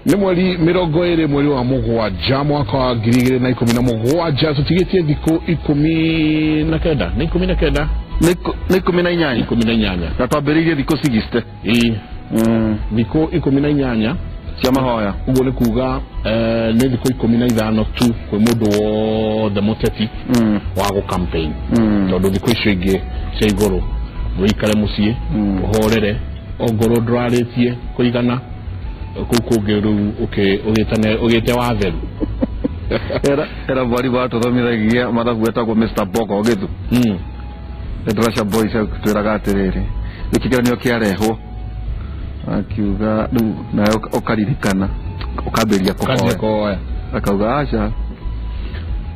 Ni mweri mirongo iri mweri wa mugwanja mwaka wa 2017 tutigetie thikũ 19 ni 19 ni 18 na twambĩrĩirie thikũ 60 thikũ 18 cia mahoya. Uguo ni kuga ni thikũ 15 tu kwĩ mũndũ wothe mũteti wa gũ campaign tondũ thikũ icio ingĩ cia igũrũ wĩikare mũciĩ ũhorere ongorwo ndũrarĩtie kũigana kukugeru ugite watheru era bari bato thomithagia mathabu etagwo Mr. Boko gitu Edrasha boys twiraga atiriri ikiganio kiarehwo akiuga na okaririkana ukaberia kuhoya akauga acha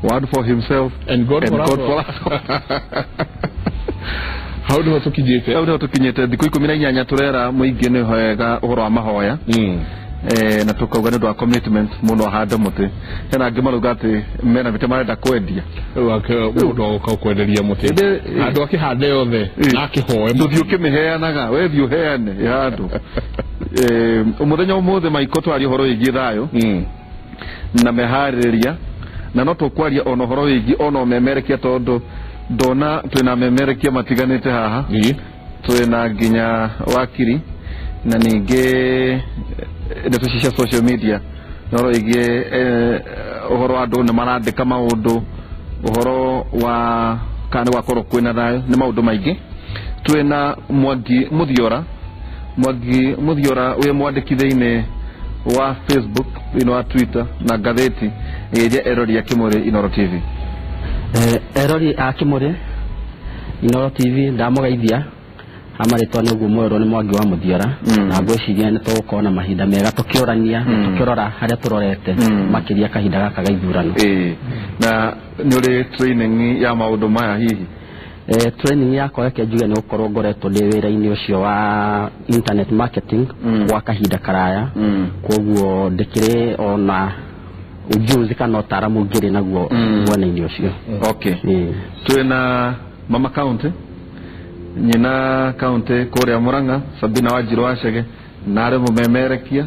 word for himself and God for us. How do tukinyete thikũ 18 turera muingi ni hoega uhoro wa mahoya na tukauga nĩ commitment muno handa muti hena angĩ maruga ati mena vite marenda kwendia wake mundu ukakwenderia muti andu akihande yothe na akihoe nduthi ukimiheanaga we thiu heane yandu umuthenya umuthe maiko twari horo igi thayo na meharĩria na no tukwaria ono horo igi ono memerekia tondu dona twina memerekia matiganite haha twina nginya wakiri na ninge ndeto social media noro igi uhoro andu ne marandika maundu uhoro wa kana wakoro kwina thayo ni maundu maingi twina Mwangi Muthiora uye mwandikithaine wa Facebook wa Twitter na gatheti yeje Erori ya Kimuri Inoro TV Erori Akimuri Inoro TV ndamugeithia amaritwa ni gumwero ni Mwangi wa Muthiora na ngwiciria ni tukona mahinda mega tukiorania tukirora haria turorete makiria kahinda gaka gaithurano na ni uri training ya maundu maya hihi training yako yake njuge ni ukorwo ngoretwo ndi wira-ini ucio wa internet marketing wa kahinda karaya koguo ndikire ona ujuzi kana utaramu ngiri naguo wona-ini ucio. Okay twina mama county nyina county kuria Murang'a Sabina Wanjiru Wachege nare mumemerekia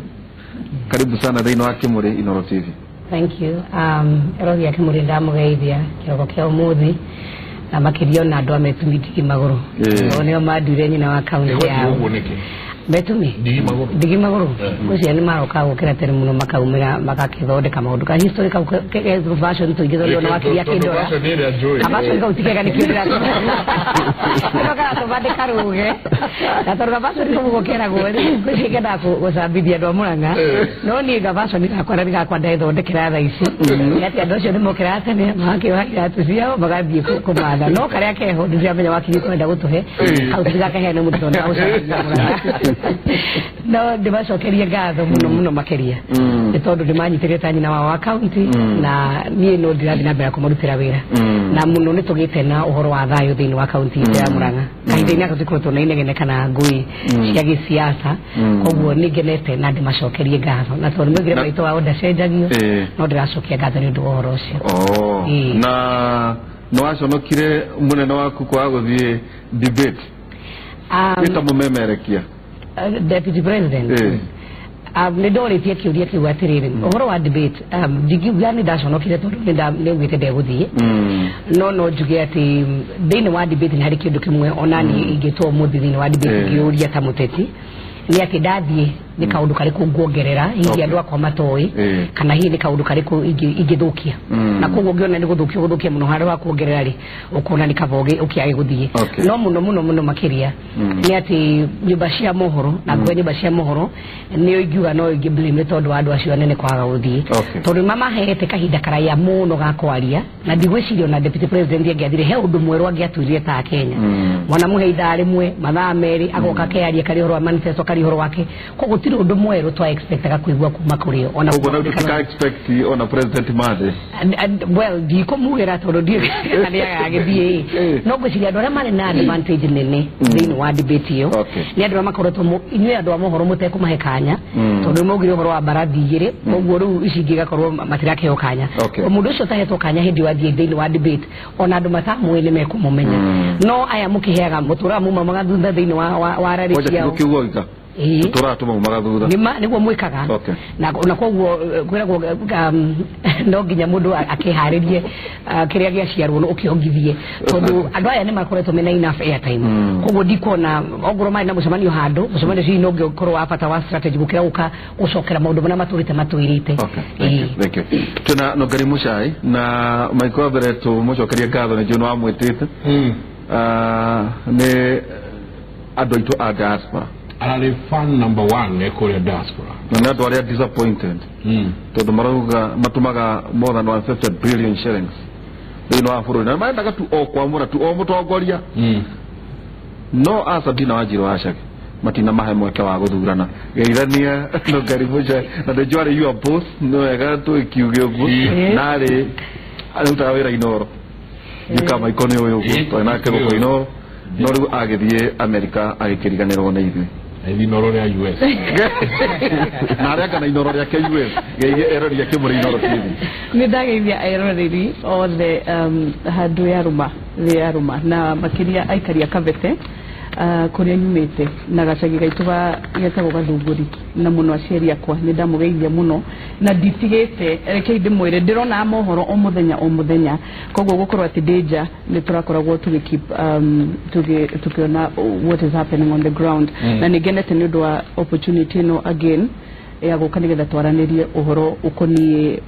karibu sana thiini wa Kimuri Inoro TV. Thank you. Erori ya Kimuri ndamugeithia kiroko kia umuthi na makirio na andu ametumiti maguru nio madure nyina wa county ya Betumi digi maguru kucia ni maroka gukira tene muno makaumira makakithondeka maundu ka historical version to igithoro na wakiria kindora abacho ngautikega nikira ndoka to bade karuge na to gabacho ni gukira gwe kuciga da gusambithia ndo Murang'a no ni gabacho ni gakwara ndigakwanda ithondekera tha ici yati andu acio ni mokira tene makiwagira tuciao magathie kumatha no karia keho ndiamenya wakiri kwenda gutuhe au tigakahe na mutu na uca no ndibacokerie ngatho muno makeria ni tondu ndimanyitire ta nyina wa county na nie no ndirathi na mbere kumurutira wira na muno ni tugite na uhoro wa thayo thiini wa county ya Murang'a kahinda-ini aka tukoretwo na inegene kana ngui cia gisiasa koguo ni ngenete na ndimacokerie ngatho na tondu mwigire maito wao ndacenjagio no ndiracokia ngatho ni undu wa uhoro ucio na no aconokire munene waku kwa guthie debate ita mumemerekia Deputy President ni ndoritie kiuria kiu atiriri uhoro wa debate ndigiuga ni ndaconokire tondu ni ugite ndeguthie no njuge ati thiini wa debate ni hari kindu kimwe onani ingitwo muthi thiini wa debate ngiuria ta muteti ni ati ndathie ni kaundu kariku nguongerera hihi andu akwa matoi kana hihi ni kaundu kariku ingithukia na koguo ngiona ni guthukia muno hari wa kuongerera ri ukona ni kavoge ukiage guthie no muno makiria ni ati nyumba cia mohoro na gwe nyumba cia mohoro ni ingiuga no ingiblame tondu andu acio nene kwaga guthie tondu mama hete kahinda karaya muno gakwaria na ndigwicirio na Deputy President angiathire he undu mweru angiatwirire ta Kenya mwana muheitha rimwe mathaa meri agoka kearia kari horo wa manifesto kari horo wake koguo tiri undu mweru twa expectaga kuigua kuma kuri ona uguo expect ona President Mathe well ndikumugira tondu ndi agithie no gwiciria andu aria mari na advantage nene thiini wa debate iyo ni andu makoretwo inywe andu amohoro mutekumahe kanya tondu mogire horo wa barathi igiri koguo riu ici ngigakorwo matirakeo kanya mundu ucio tahetwo kanya hindi wathie thiini wa debate ona andu matamwe ni mekumumenya no aya mukiheaga mutura muma magathutha thiini wa rari ciao turatuma magathutha niguo mwikaga na koguo kwiragwo no nginya mundu akiharirie kiria giaciarwo no ukiongithie tondu andu aya ni makoretwo mena enough airtime koguo ndikona ogoro mai na mucemanio handu mucemanio cio no ngikorwo abata wa strategy gukira guka gucokera maundu mana maturite matwirite thank you tuna no Ngari Muchai na Michael Bereto mucokeria ngatho ni juno amwitite ni andu aitu a diaspora arari fan number 1 ekore diaspora na andu aria disappointed tondu marauga matumaga more than 150 billion shillings thini wa bururi na maendaga tu o kwamura tu o mutongoria no Sabina Wanjiru Wachake matina mahe mweke wa guthurana geithania no Ngari Muchai na the jwari you are boss no ega tu ikiuge uguo nari aruta wira Inoro kama ikone uyu gusto na kego ko Inoro no riu agithie America agikiriganirwo na ithui Inoro ya US na aria kana Inoro ya US geithie erori ya kimuri Inoro TV ni ndageithia erori othe handu ya ruma na makiria aikaria Kabete kuria nyumite na gacagi gaitu getagwo Gathunguri na muno aciari akwa ni ndamugeithia muno na nditigite reke ndimwire ndirona mohoro o muthenya koguo gukorwo ati danger ni turakoragwo tukiona what is happening on the ground na nigenete ni undu wa opportunity no again ya gukanigetha twaranirie uhoro ukoni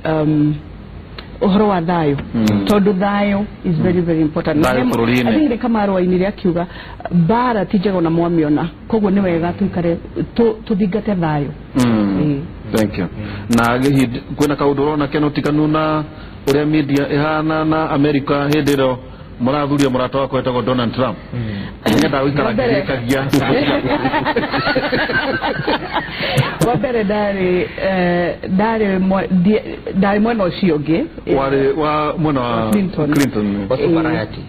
uhoro wa thayo tondu thayo is very very important na kama arwainire akiuga bara tijego na mwamiona koguo ni wega tuikare tuthingate thayo thank you na gihid kwina kaundu rona kenotikanu na uria media ihana na America hindiro murathuria murata wako etagwo Donald Trump ngenda wikara ngirikagia wabere dari mwena ucio ngi wari wa mwena wa Clinton Barayati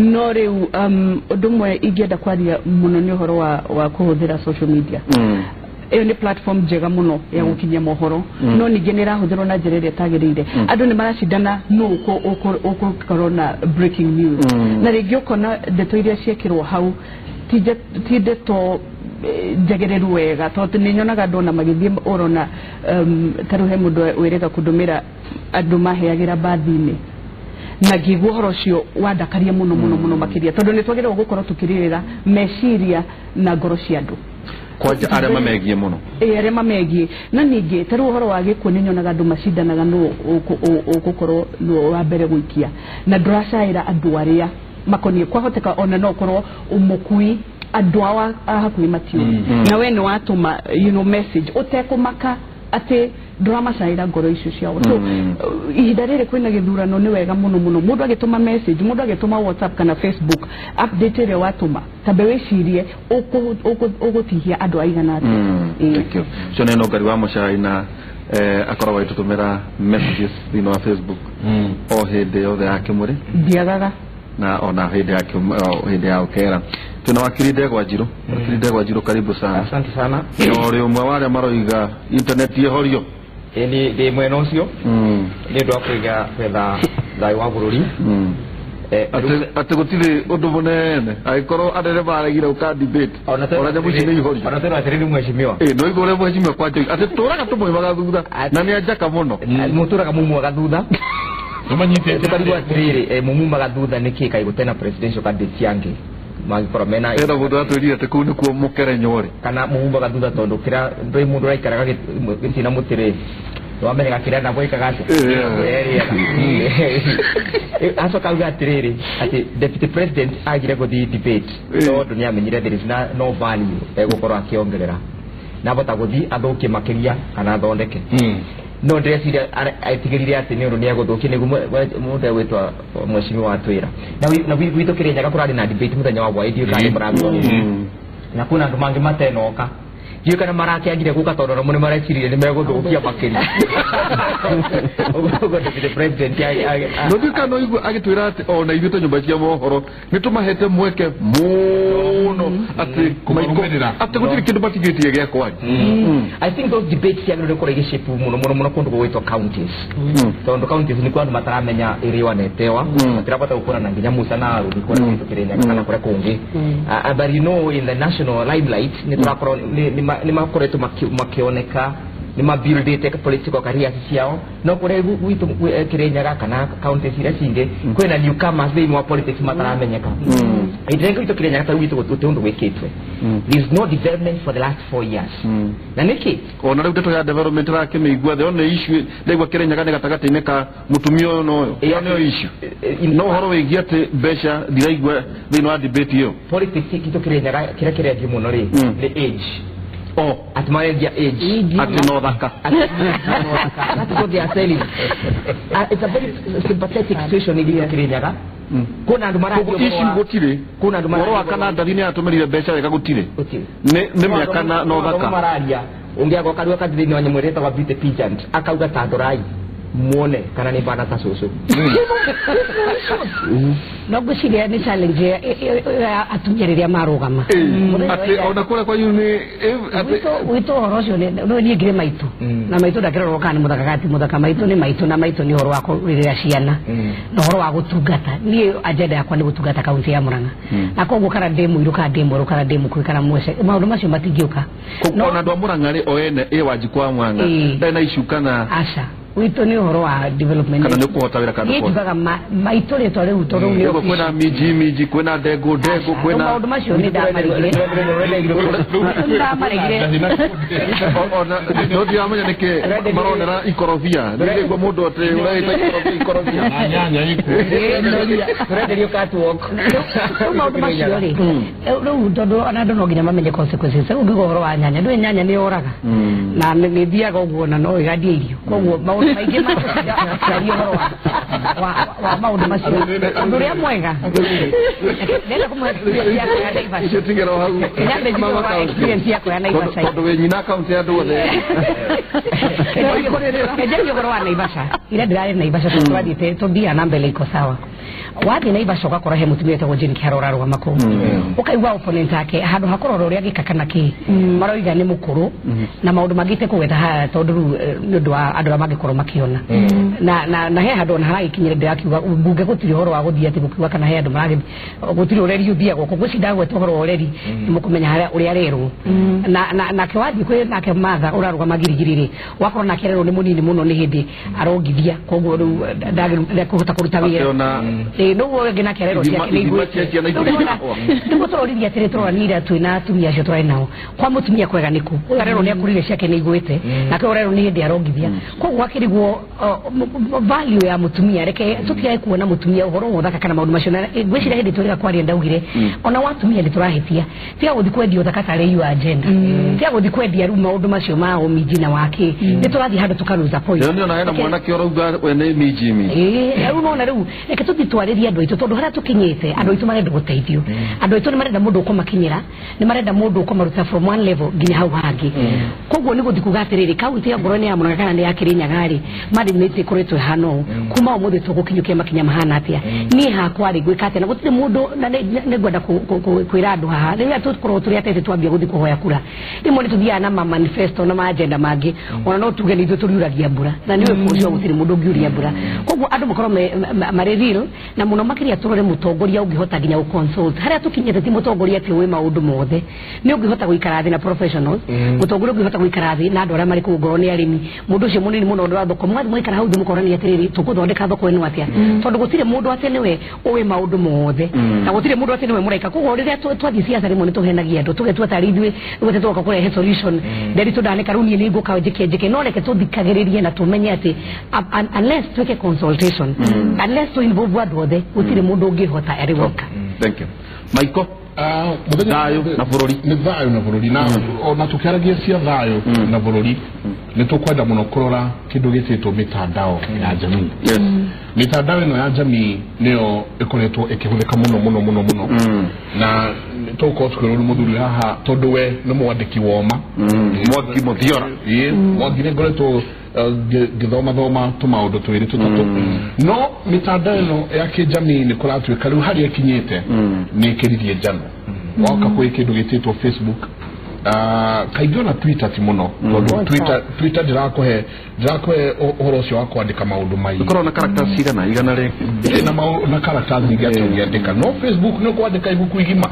no riu undu mwe ingienda kwaria muno ni uhoro wa kuhuthira social media iyo ni platform njega muno ya gukinyia mohoro no ninge ni rahuthirwo na njira iria tagirire andu ni maracindana no uko corona breaking news na ringi ukona ndeto iria ciekirwo hau tinde to njegereru wega tondu ni nyonaga ndona magithie urona taruhe mundu wirega kudumira andu maheagira bathini na ngigwo horo cio wandakaria muno makiria tondu ni twagirwo gukorwo tukirira meciria na ngoro cia andu kwaja aria mamegie muno aria mamegie na ningi taru horo wa gikuo ni nyonaga andu macindanaga no gukorwo no wa mbere gwikia na nduracaira andu aria makonie kwahoteka ona no korwo umukui andu awa hakuni matiu na we ni watuma message utekumaka ate nduramacaira ngoro icio ciao so ihinda riri kwina githurano ni wega muno mundu agituma message mundu agituma WhatsApp kana Facebook update ire watuma tabe wicirie ugutihia andu aigana ati thank you so neno Ngari wa Muchai na akoragwo itutumira messages thino wa Facebook o hindi yothe yake muri ndiagaga na ona hindi ya ukera tuna wakiri Ndegwa Njiru karibu sana asante sana ori umwe wale maroiga internet yehorio ni de mwena ucio ni ndo akuiga fedha thayo wa bururi ate gutire undu munene aikorwo adere baragira uka debate ona jamu cine ihorio ona tena atiriri mweshimiwa no igore mweshimiwa kwaje ate turaga tumwe magathutha na ni ajaka muno muturaga mumu gathutha umanyite tariwa atiriri mumu magathutha niki kai gutena presidential candidate yange magikora mena era mundu atwirire ate kuu ni kuo mukere nyore kana mumu gathutha tondu kira ndoi mundu raikaraga gitina mutiriri wamere gakira na boika gati aso kauga atiriri ati deputy president agire guthi debate no dunia menyire there is no value egukora akiongerera na bota guthi athuke makiria kana thondeke no ndeciria aitigirire ati ni undu ni eguthukia nigu mundu wetwa mweshimiwa atwira na witu kirenyaga kurari na debate muthenya wa bwaidi kari murathwa na kuna andu mangi matenoka Jika kana marake agire kuka tondoro mune marekirire ni meguthukia makiri ugo deputy president no dikano igu agitwira ati ona ithuto nyumba cia mohoro nitumahete mweke muno ati kumaikomerera ati gutiri kindu batigitie gya kwani I think those debates yagire kore gishipu muno kundu gwitwa counties tondo counties ni kwandu mataramenya iriwa netewa matirapata gukora na nginya musa na rudi kwa kitu kirenya kana kore kungi but you know in the national limelight ni turakoro ni makoretu makioneka ni mabuildete political careers ciao no kore gwitu kirenya kana counties ira cinge kwena newcomers they more politics mataramenyeka itrengo ito kirenya kata gwitu gutundu gwikitwe there is no development for the last 4 years na niki ona rä u ndeto ya development rake mä igua the one issue ndaigua kä renyaga nä gatagatä-inä ka må tumia å yå no yo nä yo issue no å horo wä giä atä mbeca ndiraigua thä inä wa debate ä yo politics ito kä renyaga kä rä a kä rengi må no rä nä age atmarengia age ati no thaka that's what they are telling it's a very sympathetic situation in Kirinyaga kuna andu maradio ici gutire kuna andu maradio wa kana ndathini atumirire mbeca wega gutire ni miaka na no thaka maradia ungiago kadwa kadini wa nyamureta wa bite pageant akauga tandorai muone kana ni bana tasoso no guciria ni challenge atumia riria marugama ati ona kura kwa yuni wito horocio no ni ngire maitu na maitu ndakirorwo kana muthaka maitu ni maitu na maitu ni horo wako riria ciana no horo wa gutungata ni agenda yakwa ni gutungata kaunti ya Murang'a na koguo kana demu iruka demu kana demu kwikara mwece maundu macio matingiuka no na ndo Murang'a ri oene wajikwa Murang'a ndana icukana aca wito ni horo wa development kana ni kuhota wira kana kwa tukaga maitu ri to riu to riu ni kwena miji kwena ndego kwena maundu macio ni ndamarigire ona no dia amenya nike maronera ikorofia ndigwa mundu ati uraita ikorofia nyanya iko renderio catwalk maundu macio ri riu tondu ona ndo no nginya mamenye consequences ugigo horo wa nyanya ndwe nyanya ni oraga na ni thiaga uguo na no igadie irio koguo maundu maingĩ macio wa maundu macio ũndũ ũrĩa mwega nenda kũmwĩciria ya Naivasha tigero hau nenda experience yako ya Naivasha tondũ we nyina account ya andũ othe ndio goro wa Naivasha ile ndirarĩ Naivasha tũthiĩte tũthia na mbele iko sawa wathi Naivasha ũgakora he mũtumia wetagwo Jane Kĩharora rwa makũ ũkaigua opponent yake handũ hakorwo ũrĩa gĩkaka na kĩ maroiga nĩ mũkũrũ na maũndũ mangĩte kũwetha tondũ nĩ ũndũ wa andũ mangĩkorwo makiona na he handũ ona harakinyire ndĩrakiuga mbunge gũtirĩ ũhoro wa gũthiĩ atĩ gũkiuga kana he andũ maragĩ gũtirĩ ũreri ũthiagwo kũguo cindagweta ũhoro ũreri nĩmũkũmenya harĩa ũrĩa rerwo nake wathiĩ kwĩ nake Martha ũrarũgama girigiri wakorwo nake rerwo nĩ mũnini mũno nĩ hĩndĩ arongithia koguo rĩu ndagĩkũhota kũruta wĩra no ũngĩ nake rerwo ciake nĩ igwĩte nĩguo tũroririe atĩrĩ tũroranire twĩna atumia acio tũrarĩ nao kwa mũtumia kwega nĩkũ ũyũ rerwo nĩ akũrire ciake nĩ igwĩte nake ũrerwo nĩ hĩndĩ arongithia koguo akĩrigwo value ya mutumia reke tutigae kuona mutumia uhoro wothaka kana maundu macio na ngwiciria hindi turiga kwaria ndaugire ona watumia ni turahitia tiga guthi kwendia uthaka tare yu agenda tiga guthi kwendia ru maundu macio ma omiji na wake ni turathi handu tukaruza point ndio na hena mwana ki orauga wene miji riu nona riu reke tuthi twaririe andu aitu tondu haria tukinyite andu aitu marenda guteithio andu aitu ni marenda mundu ukumakinyira ni marenda mundu ukumaruta from one level nginya hau hangi koguo ni guthi kugatiriri kaunti ya Ngoroni ya Murang'a kana ni ya Kirinyaga ri mari niti kuretwe hano kuma umuthi tugukinyukia makinya mahana atia ni hakwa ri gwikate na gutire mundu na ne gwenda kwira andu haha riria tukorwo turi atete twambia guthi kuhoya kura rimwe ni tuthia na manifesto na agenda mangi ona no tuge ni turiuragia mbura na niwe kucio gutire mundu ngiuria mbura koguo andu makorwo mari real na muno makiria turore mutongoria ungihota ginya uconsult haria tukinyete ti mutongoria ati wi maundu mothe ni ungihota guikara thi na professionals mutongoria ungihota guikara thi na andu aria mari ku Ngoroni arimi mundu ucio munini muno ndu wa thoko mwikara hau thi mukorani atiriri tukuthondeka thoko ino atia tondu gutire mundu ati niwe uwi maundu mothe na gutire mundu ati niwe muraika koguo riria twathi siasa rimwe ni tuhenagia andu tuge twatariithwe gute twoka kurehe solution nderi tudaneka runi ni nguka njike no reke tuthikagiririe na tumenye ati unless tweke consultation unless to involve andu othe gutire mundu ungihota ari woka. Thank you Michael thayo na bururi ni thayo na bururi na ona tukiaragia cia thayo na bururi nitukwenda muno kurora kindu gititwo mitandao ya jamii. Mitandao ino ya jamii niyo ikoretwo ikihuthika muno na toko twirwo muthuri haha tondu we no mwandiki woma Mwangi Muthiora Mwangi ni ngoretwo githoma tumaundu twiri tutatu no mitandao ino ya kijamii ni kuratwika riu hari akinyite ni kiririe jano waka kwi kindu gititwo Facebook kaigyo na Twitter ti muno Twitter dirakohe uhoro cio wa kwandika maundu mai ukoro na characters cigana igana ri na characters ngiandika no Facebook no kwandika ibuku igima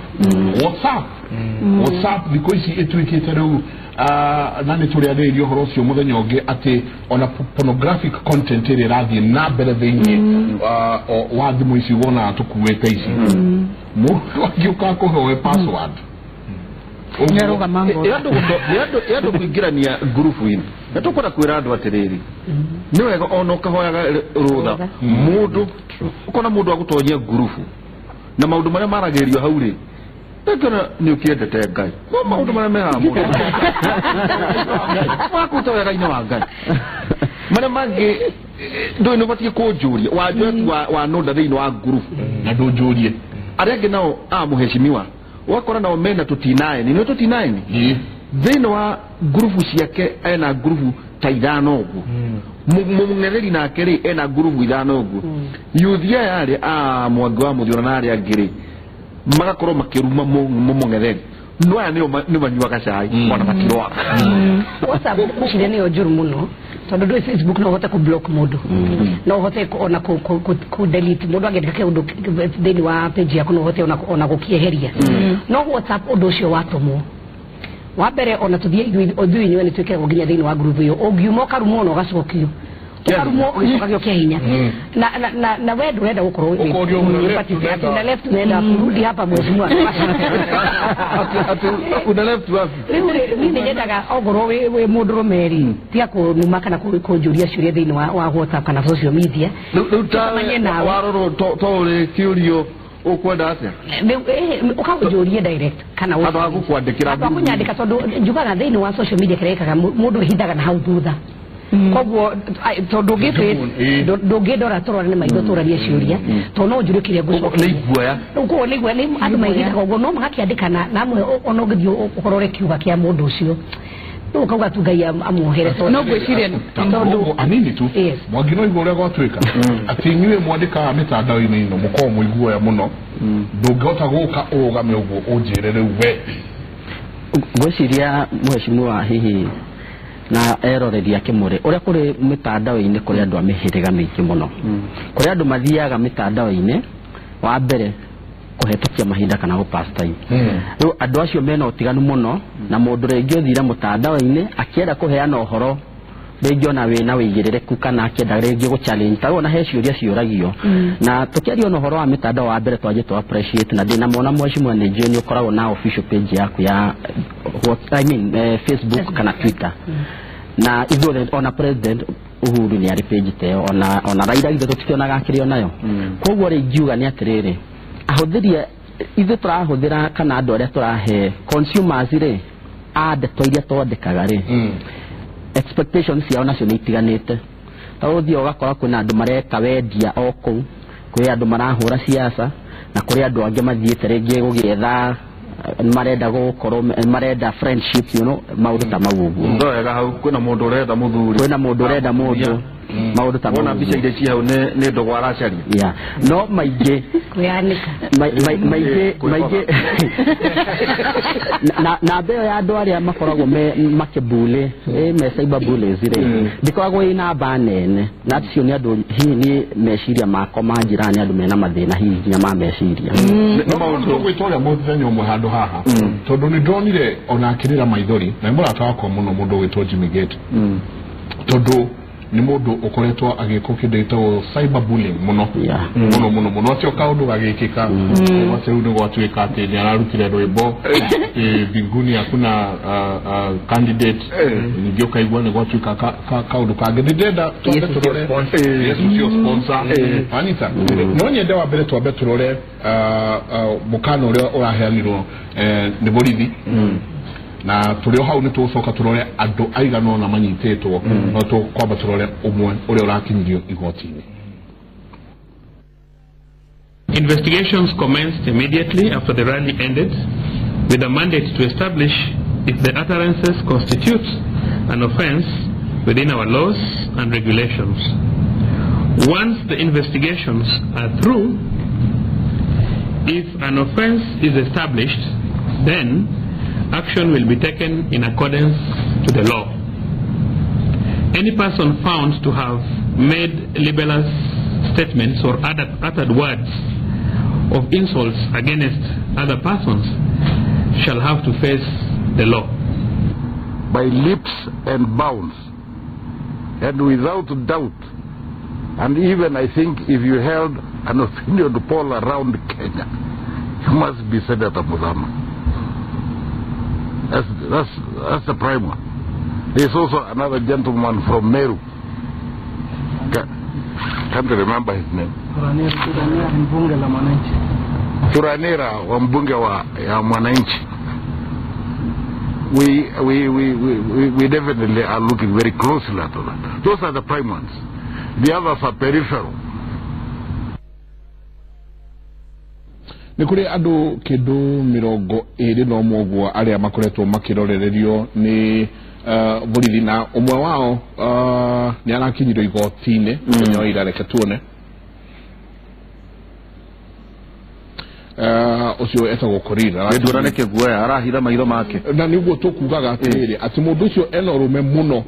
WhatsApp biko ici etwikite riu nani turi aderio uhoro cio muthenya ungi ati ona pornographic content iri rathie na mbere thiini wa thimu ici wona tukuwete ici mu wagiuka kuhoe password nyaruga mango yado kuingirania group ino natokora kwira andu atiriri ni wega ona ukahoyaga rutha mundu ukona mundu agutonyia group na maundu maria maragerio hau ri ekana ni ukiendete ngai no maundu maria meha mundu wakutoyaga ino wa ngai maria mangi ndo ino batie kunjuria wajotu wa nonda thiini wa group na ndunjurie arenge nao muheshimiwa wakora na omena tutinae ni tutinae ni thino wa grupu ciake ena grupu ta ithano ugu mung'ereri na akeri ena grupu ithano ugu yuthia yari Mwangi wa Muthiora na ari angiri magakorwo makiruma mung'ereri no aya ni banyuaga cai ona matirwa WhatsApp kushire ni ojuru muno tondu do Facebook no hote ku block mundu no hote ona ku delete mundu agedeka ke undu thini wa page yako no hote ona gukieheria no WhatsApp undu cio watumwo wa mbere ona tuthie othui inywe ni twike guginya thini wa group iyo ogiumoka rumo no gacokio karumo ukagio kia hinya na wewe ndio ukorwo na left nenda kurudi hapa mheshimiwa una left wapi mimi nyendaga ogoro we mundu meri tia kunuma kana kunjuria ciuria thini wa WhatsApp kana social media waroro to ri kiurio ukwenda atia ukajuria direct kana aba kuandikira akunyandika tondu njugaga thini wa social media kirekaga mundu hithaga na hau thutha koguo tondu ndungidora turore ni maitho turania ciuria to no njurikire gucoka ni guoya uko ni guoya ni andu maigita koguo no magakiandikana na amwe ono ngithio ukorore kiuga kia mundu ucio ukauga tu ngai amuhere no gwiciria tondu anini tu Mwangi no igore gwatwika ati nywe mwandika mitandao ini no muko muiguoya muno ndungota guka ugame uguo unjirere we gwiciria mheshimiwa hihi na eroreri yake muri uria kuri mitandao-ini kuri andu amihiriga mingi muno kuri andu mathiaga mitandao-ini wa mbere kuhetokia mahinda kana gupass time riu andu acio mena utiganu muno na mundu rengi uthira mitandao-ini akienda kuheana uhoro rengi ona wina wigirereku kana akienda rengi gu challenge tawo na he ciuria ciuragio na tukiaria ona uhoro wa mitandao wa mbere twaje to appreciate na ndina mona mheshimiwa ni jeni ukoragwo na official page yaku ya Facebook kana Twitter na ithuothe ona president Uhuru ni ari page te ona Raila ithe tutikionaga akirio nayo koguo ri ngiuga ni atiriri ahuthiria ithe turahuthira kana andu aria turahe consumers ri ad toiria twandikaga ri expectations ciao nacio ni itiganite tawuthio gakora kuna andu mareka wendia oku kuri andu marahura siasa na kuri andu angi mathiete ringi gugietha marenda gukorwo marenda friendship maundu ta magugu ndoega hau kwina mundu urenda muthuri kwina mundu urenda mundu maundu ta bona bica ile cia hau ne ndo aracaria no maige kuyanika maige na beo ya andu aria makoragwo makibule me cyber bullies ri ndikoragwo ina banene na cio ni andu hihi ni meciria mako manjirani andu mena mathina hihi nya ma meciria no maundu gwitoria muthenya umwe handu haha tondu ni ndonire ona akirira maithori na murata wako muno mundu gwitwo Jimmy Gate tondu ni mundu ukoretwo agiko kindu cyberbullying muno muno cio kaundu agikika wace undu gwatwika ati ni ararutire rwimbo binguni hakuna candidate ningio kaigwa ni gwatwika kaundu kange ndenda twambe turore Yesu sponsor Anita no nyende wa mbere twambe turore mukano uria uraheanirwo ni borithi na tulio hau ni tucoka turore andu aigano na manyitetwo no tukwamba turore umwe uri urakinyirio igotini. Investigations commenced immediately after the rally ended with a mandate to establish if the utterances constitute an offense within our laws and regulations. Once the investigations are through, if an offense is established, then action will be taken in accordance to the law. Any person found to have made libelous statements or uttered words of insults against other persons shall have to face the law. By leaps and bounds, and without doubt, and even I think if you held an opinion poll around Kenya, you must be Senator Muthama. That's the prime one. There's also another gentleman from Meru. Can't remember his name. Turanira wa mbunge ya Mwananchi. We definitely are looking very closely at that. Those are the prime ones. The others are peripheral. Nikuri andu kindu 21 aria makoretwo makirorererio ni borithi na umwe wao ni arakinyirio igotini nyo irareke tuone ucio etagwo Korira ndurane guoya arahira maitho make na niguo tukugaga atiriri ati mundu ucio ena rume muno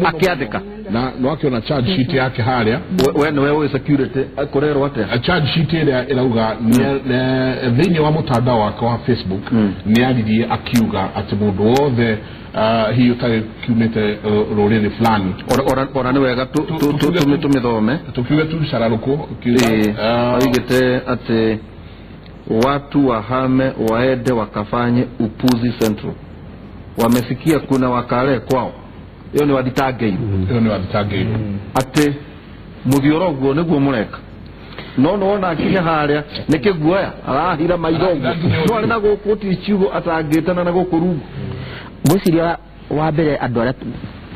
akiandika na no akiona charge sheet yake haria we ni wewe security akorerwo ate a charge sheet ira irauga thini wa mutandao wake wa Facebook ni aririe akiuga ati mundu wothe hiyo kiumete rorere fulani ora ni wega tumithome tukiuga tu shararuko oigite ati watu wahame waende wakafanye upuzi Central. Wamesikia kuna wakale kwao. Hiyo ni waditageiru. Ate muthioroguo niguo mureka. No ona akinya haria nikiguoya arahira maithogu. No ari na gukuti ciugo atangitana na gukurungu. Gwiciria wa mbere andu aria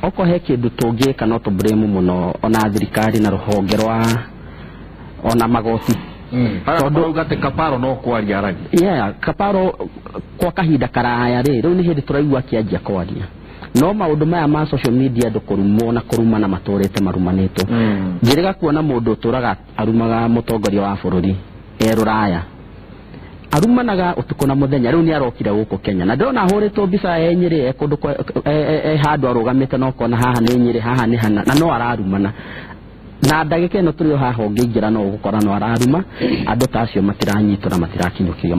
oko he kindu tungika no to blame muno ona thirikari na ruhonge rwa ona magoti. Tondu ugate Kaparo no kwaria ragi. Kaparo kwa kahinda karaya riu ni hindi turaigua kianjia kwaria. No maundu maya ma social media ndukurumo na kuruma na matorete marumanito. Njiriga kuona mundu turaga arumaga mutongoria wa bururi Ruraya. Arumanaga utuko na muthenya riu ni arokire guku Kenya. Na ndona ahuritwo mbica Nyeri kundu handu arugamite no kona haha ni Nyeri haha ni hana na no ararumana. Na ndagike no turi haha ongeingera no gukora no araruma andu tacio matiranyitura na matirakinyukiria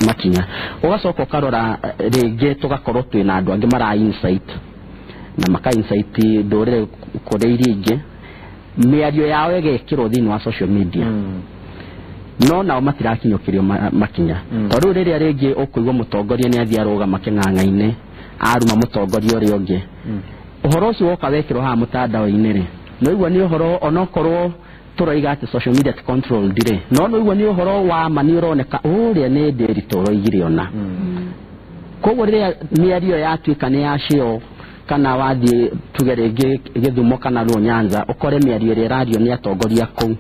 makinya ugacoka karora ringi tugakorwo twina andu angi mara insight na maka insight ndorere kuri iringi miario yao egekirwo thini wa social media no nao matirakinyukiria makinya tondu riria ringi ukuigwa mutongoria ni athia roga making'ang'aine aruma mutongoria uri ungi uhoro ucio woka wekirwo ha mutandao-ini ri no igwa ni uhoro onokorwo turoiga ati social media control dire no igwa ni uhoro wa mani uroneka uria ni ndirito roigire ona koguo riria miario yatuika ni yacio kana wathie tugerege githumo kana Nyanza ukore miario ria radio ni atongoria kou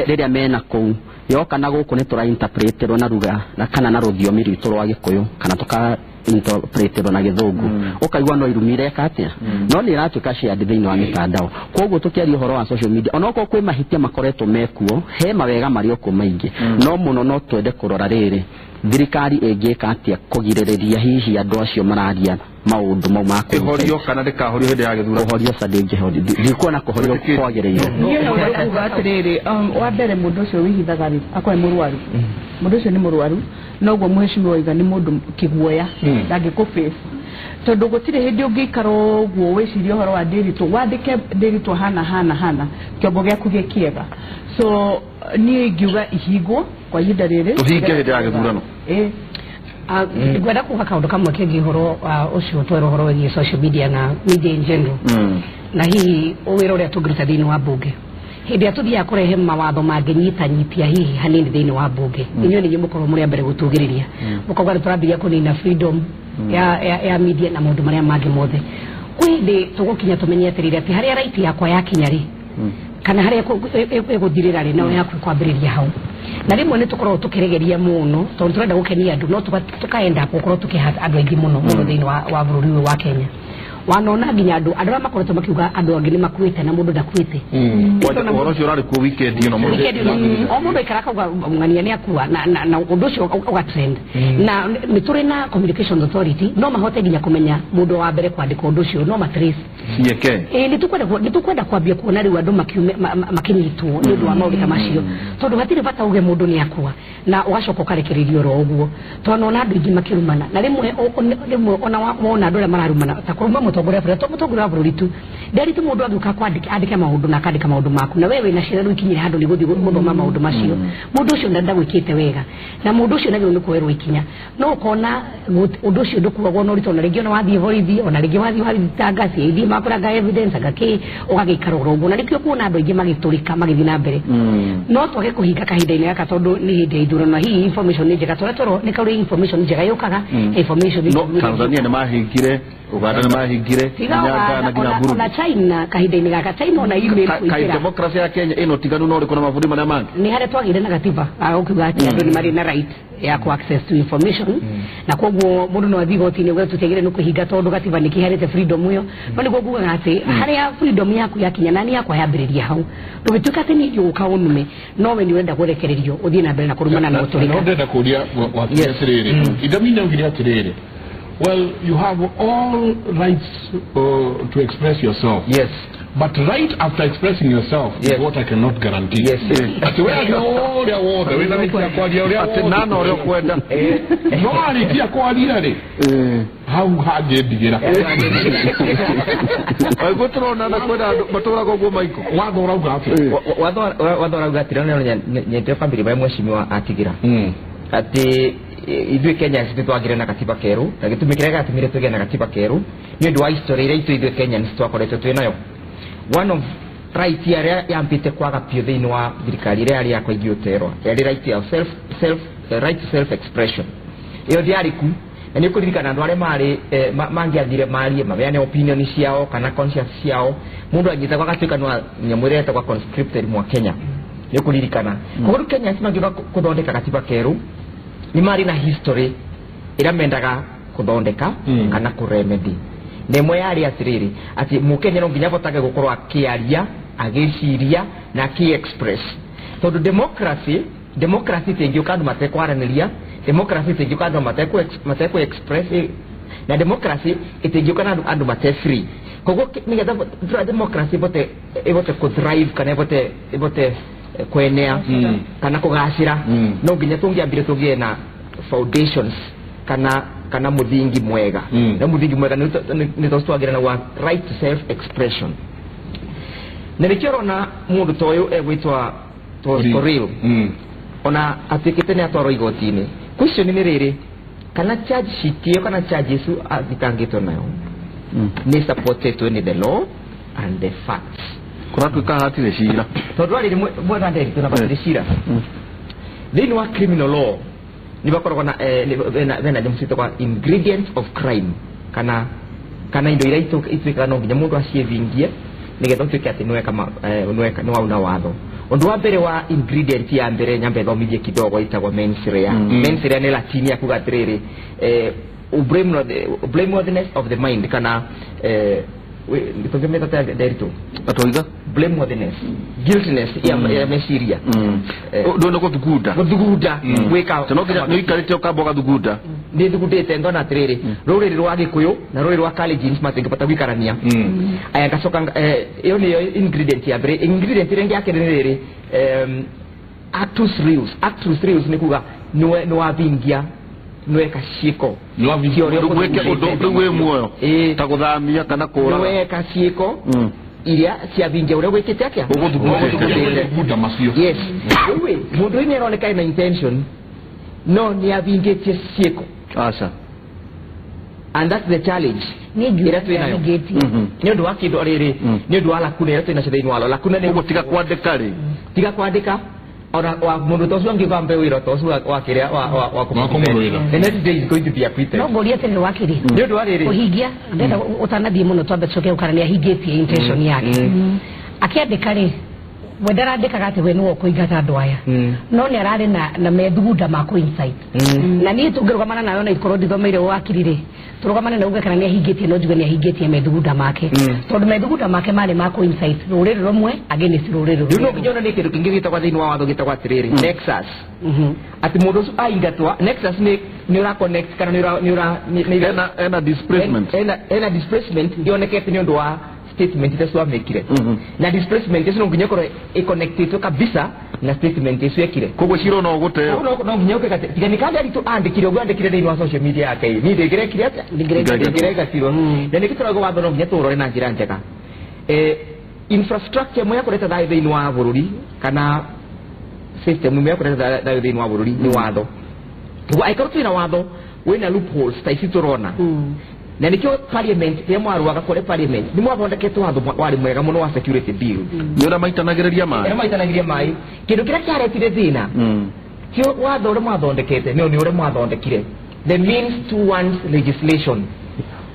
riria mena kou yoka na guku ni tura interpretero na ruga na kana na ruthiomi rwitu rwa Gikuyu kana tuka interpretero na Githungu ukaigwa no irumire katia no ni ratuka shared thini wa mitandao koguo tukiaria uhoro wa social media onoko kwi mahitia makoretwo mekuo he mawega mari okwo maingi no muno no twende kurora riri thirikari engeka atia kugiririria hihi andu acio mararia maundu mau ma kuhorio kana ndikahorio hindi ya githura kuhorio sadenge hodi ndikuona kuhorio kwagereire niyo kuga atiriri wa mbere mundu ucio wihithaga ri akwa murwaru mundu ucio ni murwaru noguo muheshimiwa iga ni mundu kiguoya ndangikuface tondu gutire hindi ungikaro guo wicirio horo wa ndirito wandike ndirito hana kiongo giaku gikiega so ni ingiuga ihigwo kwa ihinda riri tuhinge hindi ya githurano gwenda kuga kaundu kamwe kengi horo ucio twero horo wa social media na media in general na hihi wira uria tungiruta thini wa bunge hindi atuthia kurehe mawatho manginyitanyitia hihi hanini thiini wa bunge inyo ni mukorwo muri mbere gutugiriria mukorwo turambia kunina freedom ya media na maundu maria mangi mothe kwindi tugukinya tumenyeterire ati haria right yakwa yakinya ri kana haria iguthirira ri no yaku kwambiriria hau na rimwe ni tukorwo tukiregeria muno tondu turenda gukenia andu no tukaenda gukorwo tukiha andu aingi muno thiini wa bururi wa Kenya wanona nginya andu makoretwo makiuga andu angi ni makuite na mundu ndakuite woro cio rari ku weekend ino mundu o mundu ikara kauga ngania ni akua na undu ucio uga trend na ni turi na communication authority no mahote nginya kumenya mundu wa mbere kwandika undu ucio no matrace yeke ni tukwenda kwambia kuona riu andu makinyitwo ni undu wa maundu macio tondu hatiri bata uge mundu ni akua na ugacoka ukarekererio ro uguo tonona andu ingi makirumana na rimwe ona wona andu mararumana ta kuruma mutongoria bururi tu ndari tu mundu aguka kwandika maundu na kandika maundu maku na wewe na shira rukinyira handu ni guthi guthoma maundu macio mundu ucio ndanda gwikite wega na mundu ucio nagio ni kwerwo ikinya no kona undu ucio ndukuagwo no rito na ringi ona wathie borithi ona ringi wathie tangasi ithi makoraga evidence agaki ugagiikara uguo na nikio kuona andu ingi magiturika magithi na mbere no twage kuhinga kahinda-ini gaka tondu ni hindi ithurano hii information ni njega toro ni kauri information njega yukaga information no Tanzania ni mahingire Uganda ni mahingire Nyaga na gina Burundi na China kahinda-ini gaka China ona email kuikira demokrasia ya Kenya ino tiganu no riko na mabudi maria mangi ni hare twagire na gatiba ukiuga ati andu ni mari na right ya ku access to information na koguo mundu no athi gotini gwe tutegire no kuhinga tondu gatiba ni kiharite freedom yo no ni guguga ati haria freedom yaku yakinya nani yakwa yambiriria hau tugituka ati ni yuka unume no we ni wenda gurekererio uthie na mbere na kurumana na uturika no ndenda kuria watirere idamina ngiri atirere. Well, you have all rights to express yourself. Yes. But right after expressing yourself is what I cannot guarantee. Yes. But where you all the water, we don't care what you are. Ati nano ore kwenda. No ali kia kwa lire. How hard you dig it up. Ai gotro na kwenda batora go maiko. Watho rauga afi. Watho rauga tirana nyete family ba mweshimiwa atigira. Ati ithuĩ Kenya twagire na katiba keru na gĩtũmi kĩrĩa gĩatũmire tũgĩe na katiba keru nĩ ũndũ wa history iria ithuĩ Kenyans twakoretwo twĩ nayo. One of right ĩrĩa yambĩte kwaga piũ thĩinĩ wa thirikari ĩrĩa yarĩ yakwa ingĩũterwo yarĩ right ya right to self expression. Ĩyo ndiarĩ ku na nĩ ũkũririkana andũ arĩa marĩ mangĩathire marie mabeane opinion ciao kana conscience ciao mũndũ agĩĩtagwo agatuĩka no nyamũ ĩrĩa ĩtagwo conscripted mwa Kenya. Nĩ ũkũririkana koguo Kenyans mangĩũka gũthondeka katiba keru ni mari na history ira mendaga kuthondeka kana kuremedi nemwe yari atiriri ati mukenya no nginya votage gukorwa akiaria agiciria na ki express tondu democracy tengi ukandu matekwaraniria democracy tengi ukandu mateko express na democracy itengi ukandu andu mate free kogo nigetha democracy bote ku thrive kana bote kwenea kana kugacira no nginya tungiambire tugie na foundations kana muthingi mwega na muthingi mwega ni twagira na wa right to self expression na nikirona mundu toyo egwitwa Toril ona atikite ni atwaro igotini question ni riri kana charge sheet kana charges athitangitwo nayo ni supported in the law and the facts kuratuika hatire cira tondu ari mwega nderi tunapatire cira thini wa criminal law ni bakoragwo na vena jamusito kwa ingredients of crime kana indo iria ituika no nginya mundu acievingie nigetha utuike ati nweka no wauna watho undu wa mbere wa ingredient ya mbere nyambe thomithie kidogo itagwo mens rea mens rea ni latini akuga atiriri blameworthiness of the mind kana nitongemeta derito atoiga blameworthiness guiltiness ya mesiria ndo kuthuguda gwika tanokinya no ikarite ukamboga thuguda ndi thugudite ndo na atiriri ruriri rwa Gikuyu na ruriri rwa Kalenjin matingipata gwikarania aya ngacoka iyo ni ingredient ya mbere ingredient ringi yake ni riri actus reus ni kuga no wabingia nweka ciiko gweke undu we muoyo ta guthamia kana kura nweka ciiko iria ciabingia uria gwikite akia uguthuguda macio yes wewe mundu ni aroneka na intention no ni abingitie ciiko aca and that's the challenge ira twina gate ni undu wa kindu riri ni undu wa lakuna ira twina cithaini walo lakuna ni gutiga kwandika ri tiga kwandika ora wa mundu tosu ngigamba wira tosu wa kiria wa kumurira the next day is going to be a quitter no goria tene wakiri ni undu wa riri kuhingia ndenda utanathie muno twambe coke ukarania hingitie intention yake akiandika ri wendera ndikaga ati we nuwo kuingata andu aya no ni arari na methugunda mako insight na ni tungirugamana nayo na ikoro ndithomeire wakiri ri turugamana na uge kana ni ahingitie no njuge ni ahingitie methugunda make tondu methugunda make mari mako insight ruriri rumwe ageni si ruriri rumwe no kijona ni kindu kingi gitagwa thiini wa watho gitagwa atiriri nexus ati mundu ucio aingatwa nexus ni ura connect kana ni ena displacement ena displacement yonekete ni undu wa statement ite swa mekire na displacement ite no nginya koro e connected kabisa na statement ite yekire kogo shiro no gote no nginya ke kate tigani kandi ari to andikire ogwa andikire ni wa social media yake ni ndegere kire ati ndegere gatiro na nikitoro watho no nginya turore na njira njega infrastructure moya kureta thai thiini wa bururi kana system moya kureta thai thiini wa bururi ni watho tugo aikoro twina watho wena loopholes ta isiturona na nikyo parliament ya mwaruaga kore parliament ni mwathondeketwo watho wari mwega muno wa security bill ni ora maitanagireria mai kindu kiria kiaretire thina kyo watho ure mwathondekete ni ure mwathondekire the means towards legislation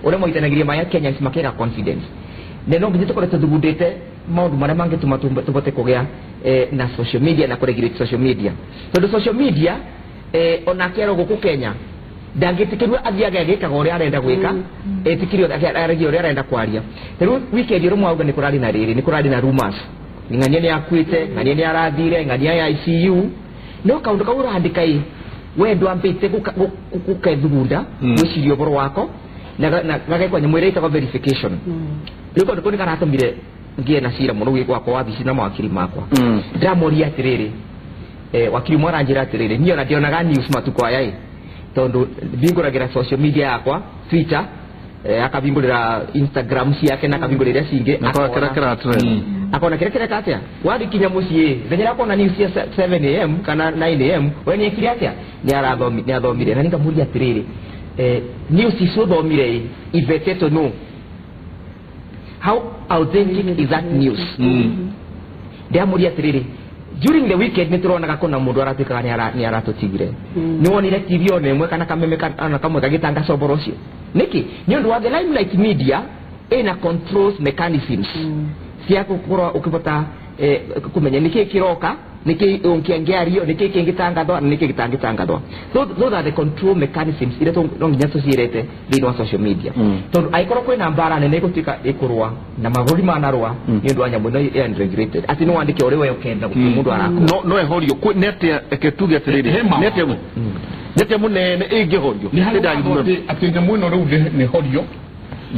ure mwaitanagiria mai Kenya makera confidence ne no nginya tukore tudugudete maundu maria mangituma tubote kugia na social media na kuregulate social media tondu social media ona kero guku Kenya ndangitikiru athiaga gikaga uria arenda gwika etikirio aregi uria arenda kwaria riu weekend rumwe auga ni kurari na riri ni kurari na rumors ngania ni akwite ngania ni arathire ngania ya ICU no kaundu kaura handikai we ndwambite gukethugunda gwicirio boro wako na gagekwa nyamwire itago verification riu kondu kuni karatumire ngie na cira muno gwikwa kwa wabici na mawakiri makwa ndamoria atiriri wakiri mwara njira atiriri niyo na ndionaga news matuko aya tondu binguragira social media yakwa Twitter akabingurira Instagram ciake na akabingurira cinge akona kira katia wadi kinya mucie zenyera kona news ya 7 am kana 9 am we ni kiri atia ni athomire na ningamuria atiriri news icio thomire ivete to know how authentic is that news ndiamuria atiriri during the weekend niturona kuna mundu aratwika ni aratutigire ni wonire TV one mwe kana kameme kana kamwe kagitanga soborocio niki ni undu wa the limelight media ina controls mechanisms cia kukorwa ukipata kumenya niki kiroka niki unkiangiario niki kingitangathwa niki gitangitangathwa those are the control mechanisms ile to nginya tucirete thini wa social media tondu aikoro kwina mbara nene gutika ikurwa na maguri manarwa ni undu wa nyamu no unregulated ati no wandike uri we ukenda mundu arako no ehorio ku nete eketuge atiriri nete munene ingihorio ati nyamu no riu ni horio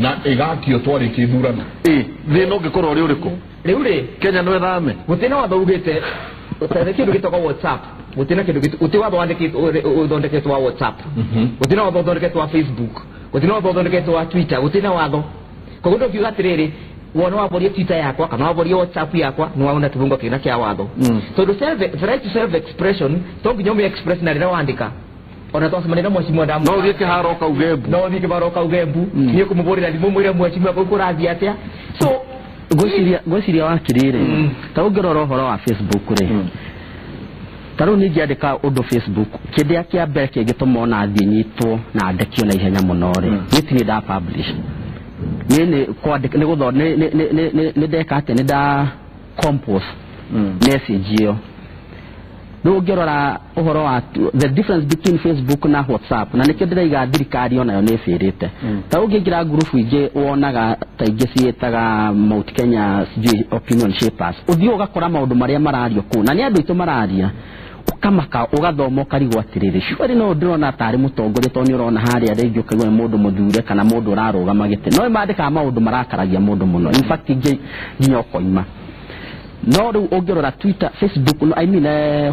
na igakio twari kithurana thina ungikorwo uri uriku riu ri Kenya no ethame gutina watho ugite utare kindu gitoko WhatsApp gutina kindu uti watho uthondeketwo wa WhatsApp gutina watho uthondeketwo wa Facebook gutina watho uthondeketwo wa Twitter gutina watho koguo ndo kiuga atiriri wona waboria Twitter yakwa kana waboria WhatsApp yakwa ni waona tubungo kina kia watho so the right to self expression to nginya mu express na rira wandika ona to semanira mwecimu ndamu no thieke haroka ugembu no thieke baroka ugembu ni kumubورira ndi mumwira mwecimu ako kurathia atia so gwiciria wakirire ta ungirora uhoro wa Facebook ri taru ni ngiandika undu Facebook kindia kia mbere kingituma ona thii nyitwo na ndekio na ihenya muno ri nitini da publish ni kwandika ni gutho ni ndeka ate ni da compose message yo no ngirora uhoro wa the difference between Facebook na WhatsApp na nikio ndiraiga thirikari ona yo ni firite ta ungingira group ingi wonaga ta ingi cietaga Mount Kenya opinion shapers uthio ugakora maundu maria marario ku na ni andu itu mararia ukamaka ugathoma ukarigwa atiriri shwari no ndirona tari mutongoria to ni urona haria rĩngĩ ukagwa mundu muthure kana mundu urarugama gite no mandika maundu marakaragia mundu muno in fact nginya ukoima no riu ungirora Twitter Facebook no I mean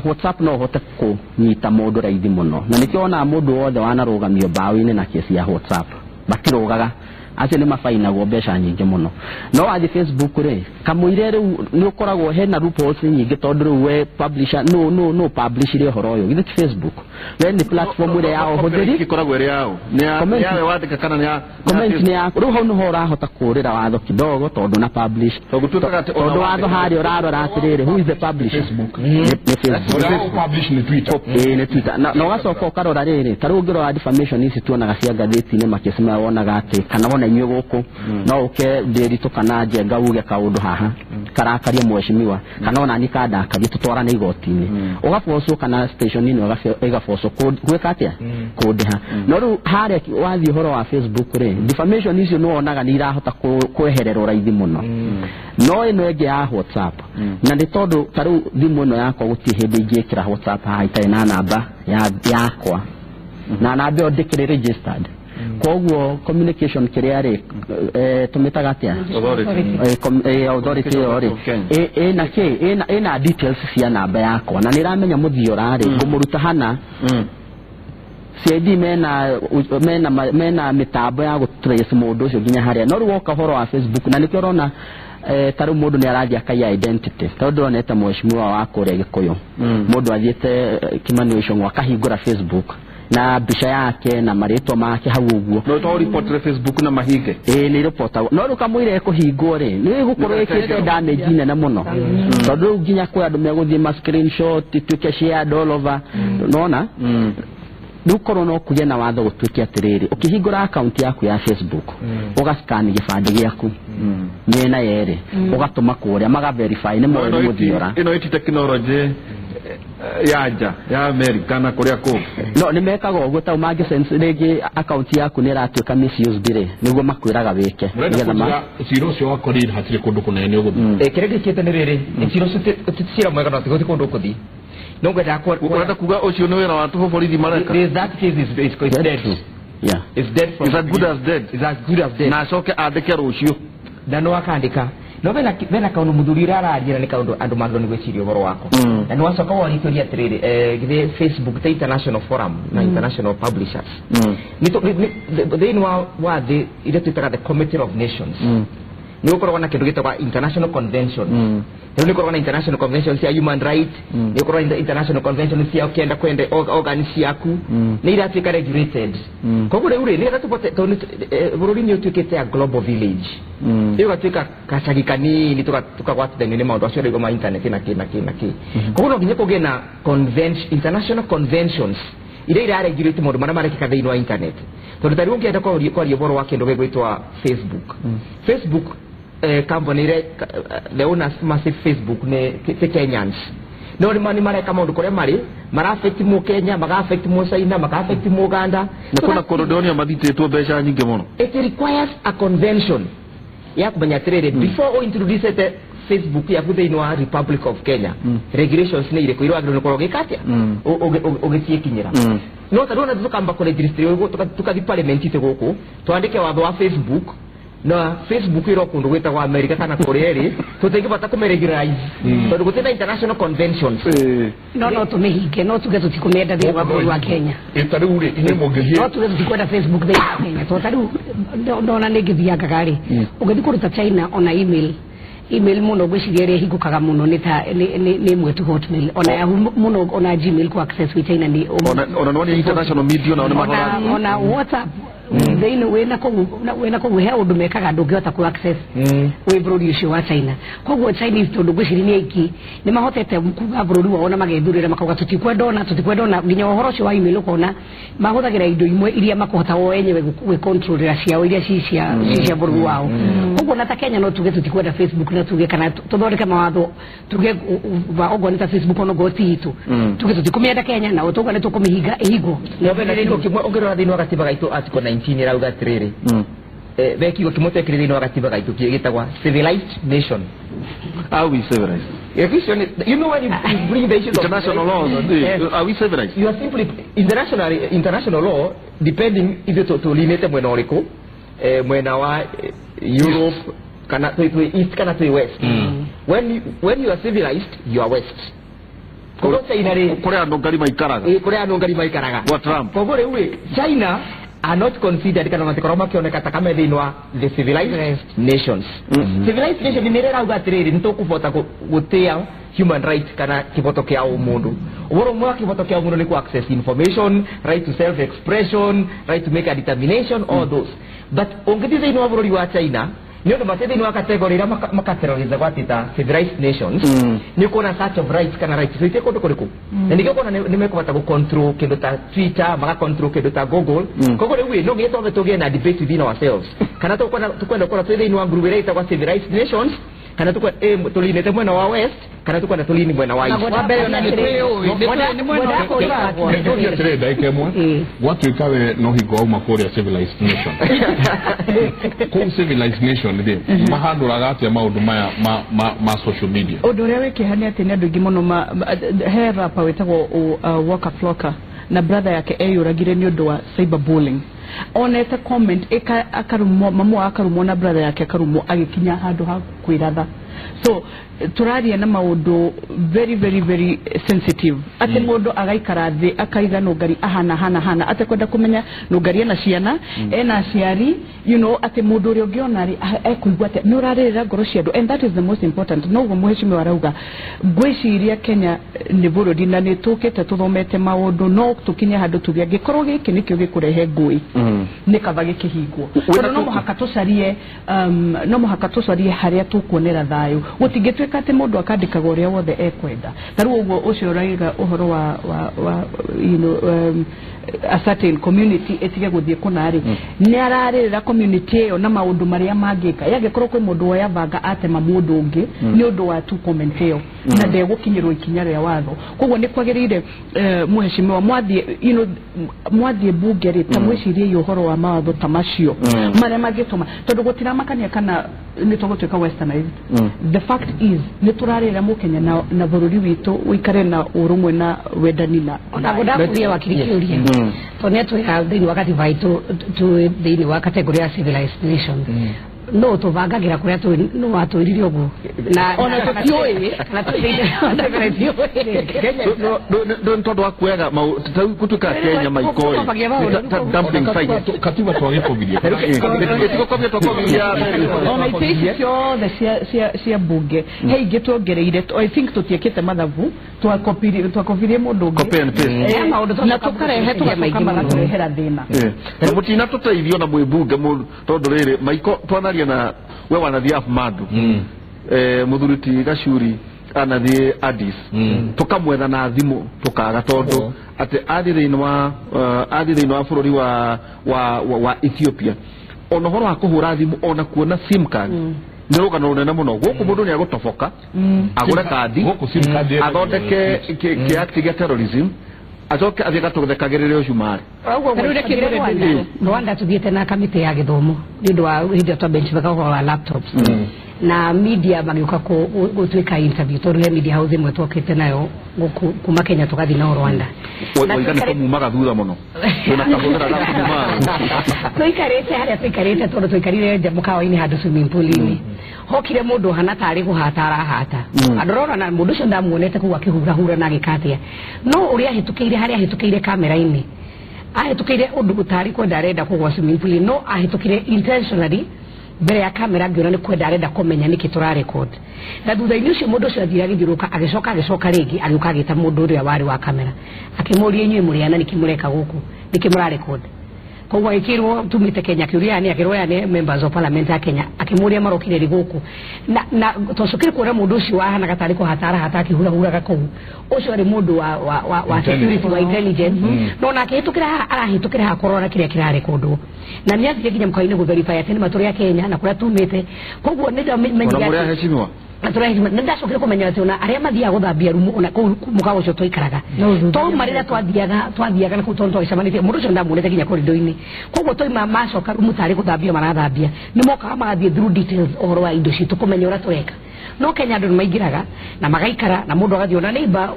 WhatsApp no hote ku nyita mundu raithi muno na nikio ona mundu wothe wanarugamio bawi-ini na kesi ya WhatsApp batirugaga acio nĩ mabainagwo mbeca nyingĩ mũno no athi Facebook rĩ kamũire rĩu nĩ ũkoragwo hena loopholes nyingĩ tondũ rĩu we publisher no publish ire ũhoro ũyũ githĩ Facebook we nĩ platform ĩrĩa ya ũhũthĩri ikoragwo ĩrĩ yao nĩ yawe wandĩka kana nĩ ya comment nĩ ya rĩu hau nĩho ũrahota kũrĩra watho kidogo tondũ na publish tondũ watho harĩa ũrarora atĩrĩrĩ who is the publisher Facebook publish ni Twitter nĩ Twitter na ũgacoka ũkarora rĩrĩ tarĩ ũngĩrora defamation ici tuonaga cia ngathĩti-inĩ makĩcima wonaga atĩ kana wona inyuĩ gũkũ no ũke ndĩritũ kana njenga uge kaũndũ haha karakaria mheshimiwa kana ona ni kandakaria tutwarane igoti-inĩ ũgabocwo kana station ino ĩgabocwo gwĩka atĩa kũndĩha no rĩu harĩa wathiĩ ũhoro wa Facebook rĩ defamation icio nĩ wonaga nĩ irahota kwehererwo raithi mũno no ĩno ĩngĩ ya WhatsApp na nĩ tondũ tarĩu thimũ ĩno yakwa gũtirĩ hĩndĩ ingĩkĩra WhatsApp haha itarĩ na namba yakwa na namba ĩyo ndĩkĩrĩ registered koguo communication kĩrĩa rĩ tũmĩtaga atĩa authority ĩyo rĩ ĩna details cia namba yakwa na nĩramenya mũthio rarĩ ngũmũruta hana CID mena mitambo ya gũtrace mũndũ ũcio nginya harĩa no rĩu woka ũhoro wa Facebook na nĩkĩo ũrona tarĩu mũndũ nĩ arathia kai identity tondũ onete mheshimiwa wa kũrĩa Gĩkũyũ mũndũ athiĩte Kimani Ichung'wa akahingũra Facebook na mbica yake na marĩtwa make hau ũguo no to report Facebook na mahinge nĩ report no rĩu kamũira kũhingwo rĩ nĩ gũkorwo ĩkĩte damage nene mũno tondũ rĩu nginya kwĩ andũ megũthiĩ ma screenshot tuĩke shared all over nona rĩu korwo no kũgĩe na watho gũtuĩke atĩrĩrĩ ũkĩhingũra account yaku ya Facebook ũgascan gĩbandĩ gĩaku mĩena yerĩ ũgatũma kũrĩa magaverify nĩ mũndũ mũthiora ĩno ĩti technology ya America na kũrĩa kũ no nĩ mekaga ũguo ta mangĩ sense rĩngĩ account yaku nĩ ĩratuĩka misused rĩ nĩguo makwĩraga wĩke nĩgetha ciro ũcio wa COVID hatirĩ kũndũ kũnene ũgũthiĩ kĩrĩa gĩkĩte nĩ rĩrĩ ciro cira mwega no tigũthi kũndũ ũkũthiĩ no ngwenda kwenda kuga ũcio nĩ wĩra wa tũhũ borithi mareka that case is dead yeah it's dead from it's as good as dead it's as good as dead na acoke andĩke rũciũ na no akandĩka no bena kaundu muthuri araria ni kaundu andu magiro ni gwiciria ũhoro wako na no acoka wonitoria atiriri githe Facebook the international forum na international publishers ni wa the ile twitaga the committee of nations ni ukorwa na kindu gitagwa international convention ni ukorwa na international convention cia human rights ni ukorwa na international convention cia kwenda organize yaku ni iratuika regulated koguo riu ni ratupote bururi ni utuikite a global village iyo gatuika kacagi kanini tukagwatithania ni maundu acio rigo ma internet na ki koguo no nginya kugie na international conventions ile iraregulate maundu maria marekika thiini wa internet tondu tari ungienda kwaria ũhoro wa kindu gĩgwĩtwa Facebook company the owners massive Facebook ne Kenyans no ni mareka maundu kuria mara affect mu Kenya maga affect mu China maga affect mu Uganda na kuna korodonia mathitĩtwo mbeca nyingĩ mũno it requires a convention ya kumenya atĩrĩrĩ before we introduce the Facebook ya thĩinĩ wa Republic of Kenya regulations nĩ irĩkũ irĩa agĩrĩirwo gũkorwo gĩkatia ũgĩciĩkinyĩra no ta rĩu tukamba kũ register tukathi parliament ite gũkũ twandĩke watho wa Facebook na Facebook iro kundu gwĩtagwo America kana Korea rĩ tũtingĩbata kũmeregularize tondũ gũtirĩ international conventions no tũmĩhinge no tuge tũtikũmĩenda thĩinĩ wa bũrũri wa Kenya tarĩu rĩ nĩ mũngĩhie no tuge tũtikwenda Facebook thĩinĩ wa Kenya tondũ tarĩu ndona nĩ ngĩthiaga rĩ ũgĩthiĩ kũruta China ona email muno gwĩciria ĩrĩa ĩhingũkaga mũno nĩ ĩmwe tu Hotmail ona Yahoo muno ona Gmail ku access with China ni ona no ni international media ona WhatsApp thĩinĩ wĩna kũguo he ũndũ mekaga ndũngĩhota ku access wĩ bũrũri ũcio wa China koguo Chinese tondũ gwĩciria nĩ aingĩ nĩ mahotete kuga bũrũri wao na magethurĩra makauga tũtikwenda nginya ũhoro ũcio wa email ũkona mahũthagĩra indo imwe iria makũhota o enyewe gwĩcontrolera ciao iria cia bũrũri wao koguo na ta Kenya no tuge tũtikwenda Facebook na tuge kana tũthondeke mawatho tuge ogo nĩ ta Facebook ono goti itu tuge tũtikũmĩenda Kenya na ũtũga nĩ tũkũmĩhinga ĩhingwo no bena rĩko kimwe ũngĩrora thĩinĩ wa gatiba gaitũ article 19 irauga atĩrĩrĩ bekigo kimotekire thĩinĩ wa gatiba gaitũ gĩtagwa civilized nation are we civilized you know when you bring the issues international law are we civilized you are simply international law depending if to limit mwena ũrĩkũ mwena wa Europe kana to east kana to west when you are civilized you are west koguo China rĩ kũrĩa andũ ngari maikaraga kũrĩa andũ ngari maikaraga wa Trump koguo rĩu China are not considered kana matikoroma kioneka takame thĩinĩ the civilized nations. Civilized nation nĩ rĩrauga atĩrĩrĩ nĩ tũkũbota gũtĩa human rights kana kiboto kia umundu. Uboro mwa kiboto kia umundu ni ku access information, right to self expression, right to make a determination, all those. But ongetize ino bururi wa China nyo ndo matete ino category ra makateroriza gwatita civilized nations ni kuna search of rights kana rights so iteko ndokoriku na nigyo kona nimekubata ku control kindu ta Twitter maka control kindu ta Google kogo lewe no geto betoge na debate within ourselves kana tukwenda kora twende ino nguru rate kwa civilized nations kana tukwa tulinete mwena wa west kana tukwa tulini mwena wa east wabere na watu ikawe no higo au makori ya civilized nation kwa civilized nation ndi mahando ragati ya maundu maya ma social media odore weke hani ati ndu gimono he rapa wetagwo Waka Flocka na brother yake eyuragire ni undu wa cyberbullying onete comment akarumo mamu akarumo na brother yake akarumo agikinya handu ha kwiratha so turaria na maundu very very very sensitive ate mundu agaikara thi akaiga nungari hana ate kwenda kumenya nungari na ciana ena ciari you know ate mundu uri ungiona ri ekuigwa ate nurarira ngoro ciandu and that is the most important no go muheshimiwa arauga gwiciria Kenya ni burudi na ni tukite tuthomete maundu no tukinya handu tugia gikorwo giki nikyo gikurehe ngui ni kaba gikihingwo no muhaka tucarie haria tukuonera thayu gutingitweka ate mundu akandikaga uria wothe ekwenda taru uguo ucio uraiga uhoro wa you know a certain community etige guthie kunari ni ararira community eyo na maundu maria mangika yagikorwo kwi mundu oya banga atema mundu ungi ni undu wa tu comment eyo na ndegukinyirwo ikinya ria watho koguo ni kwagirire muheshimiwa mwathie you know mwathie bunge ri tamwicirie yo uhoro wa mawatho tamacio maria magituma tondu gutiramakania kana ni tugutwika westernized the fact is ni turarira mukenya na bururi witu uikare na urumwe na wedani na onagodakuria wakirikiuria tonia tu ya thini wakati vaitu tu thini wa category ya civilized nation no to vagagira kuria tu no watwirire ogu na ona tutioe na tuthiire Kenya no tondu akuega kutuka Kenya maikoi dumping site katiba twagipogiria ona itesio the cia bunge hey gitwongereire I think tutiekete mathabu twakopirie mundu ungi na tukarehe tugakamara turehera thina mutina tuteithio na mwibunge mundu tondu riri maiko twanaria na we wanathia madu muthuruti Gachuri anathie Addis tukamwetha na thimu tukaga tondu ati athire-ini wa bururi wa Ethiopia ona horo akuhura thimu ona kuona sim card ni rugano runene muno guku mundu ni agutoboka agure kandi athondeke kiact gya terrorism ajoke athiga tuthekagirire ucumari Rwanda tuthiete na kamite ya githomo nindu wa hindi twa benchmark wa laptops na media magiuka gutwika interview tondu media house imwe twokite nayo kuma Kenya tukathi na Rwanda na ikane mumaga thutha muno tuna kahudira na kumara tuikarete haria tuikarete tondu tuikarire nje mukawa-ini handu swimming pool-ini hokire mundu hana tari guhatara hata andorora na mundu cio ndamuonete kuwa kihura na gikatia no uria hitukiire haria hitukiire kamera-ini ahitukire undu gutari kwenda arenda kugwa swimming pool no ahitukire intentionally mbere ya kamera ngiona ni kwenda arenda kumenya niki tura record na thutha-ini ucio mundu ucio athira githiruka agicoka ringi agiuka agita mundu uria wari wa kamera akimuria inyuĩ mũrĩana niki mureka guku niki mura record koguo ikirwo tumite Kenya kiuria ni akirwo ni members of parliament ya Kenya akimuria marokire riguku na tocukire kuona mundu ucio wahana gatari ko hatara hataki hura gakou ucio ari mundu wa security wa intelligence no na akihitukira arahitukira hakorora kiria kirare kundu na ni athire kinya mkaine go verify atene maturi ya Kenya na kuria tumite koguo ni menyaga heshimiwa naturahima ndacokire kumenya ati ona aria mathia guthambia rumu ona mukago cio twaikaraga to marira twathiaga na kutonto icamanitie mundu cio ndamunete kinya korido-ini koguo toima macoka rumu tari guthambia marathambia ni mokaga magathie through details ohoro wa indo citu kumenya uria tureka no Kenya andu maingiraga na magaikara na mundu agathie ona neiba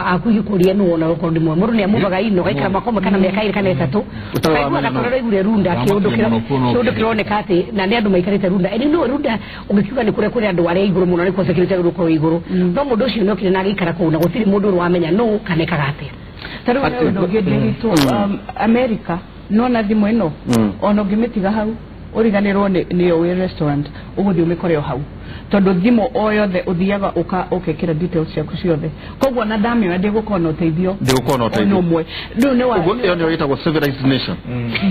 akuikuria nu ona rukondi mwe mundu ni amuvaga ino gaikara makomwe kana miaka iri kana itatu kaigua na korora igure runda kiundu kironeka ati na ni andu maikarite runda eni no runda ungikiuga ni kure andu aria iguru muno ni kwa security ruko iguru no mundu ucio no kire na gaikara ku na gutiri mundu wamenya no kaneka gate taru no gede hito America no na thimu ino ono ngimitiga hau uriganirwo ni owe restaurant uguthi umikore hau tondu thimu o yothe uthiaga ukekira details ciaku ciothe koguo na ndamira ndigukona uteithio ono mwe ndu ni wa uguo yo yitagwo civilized nation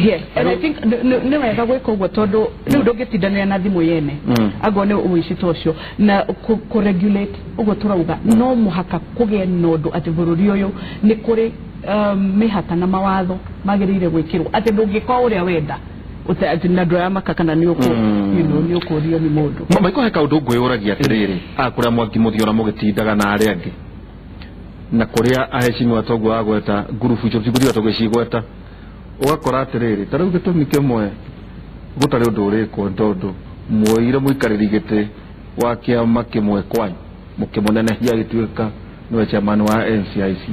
yes and I think ni wega gwika uguo tondu ndu ndungitindania na thimu yene ago ni uwicito ucio na ku regulate uguo turauga no muhaka kugie nondu ati bururi uyu ni kuri mihata na mawatho magirire gwikirwo ati ndungikwa uria wenda ati na ndoya makakana ni uko ni uko rio ni mundu mama iko heka undu ngwiragia atiriri akuria mwangi muthiora mugitindaga na ari angi na kuria aheshimiwa togu agweta gurufu icio ciguria togu cigweta ugakora atiriri tariu gitumi kimwe gutari undu urikwo tondu muoire muikariri gite wa kiama kimwe kwanyu mukimunenehia gituika niwe chairman wa NCIC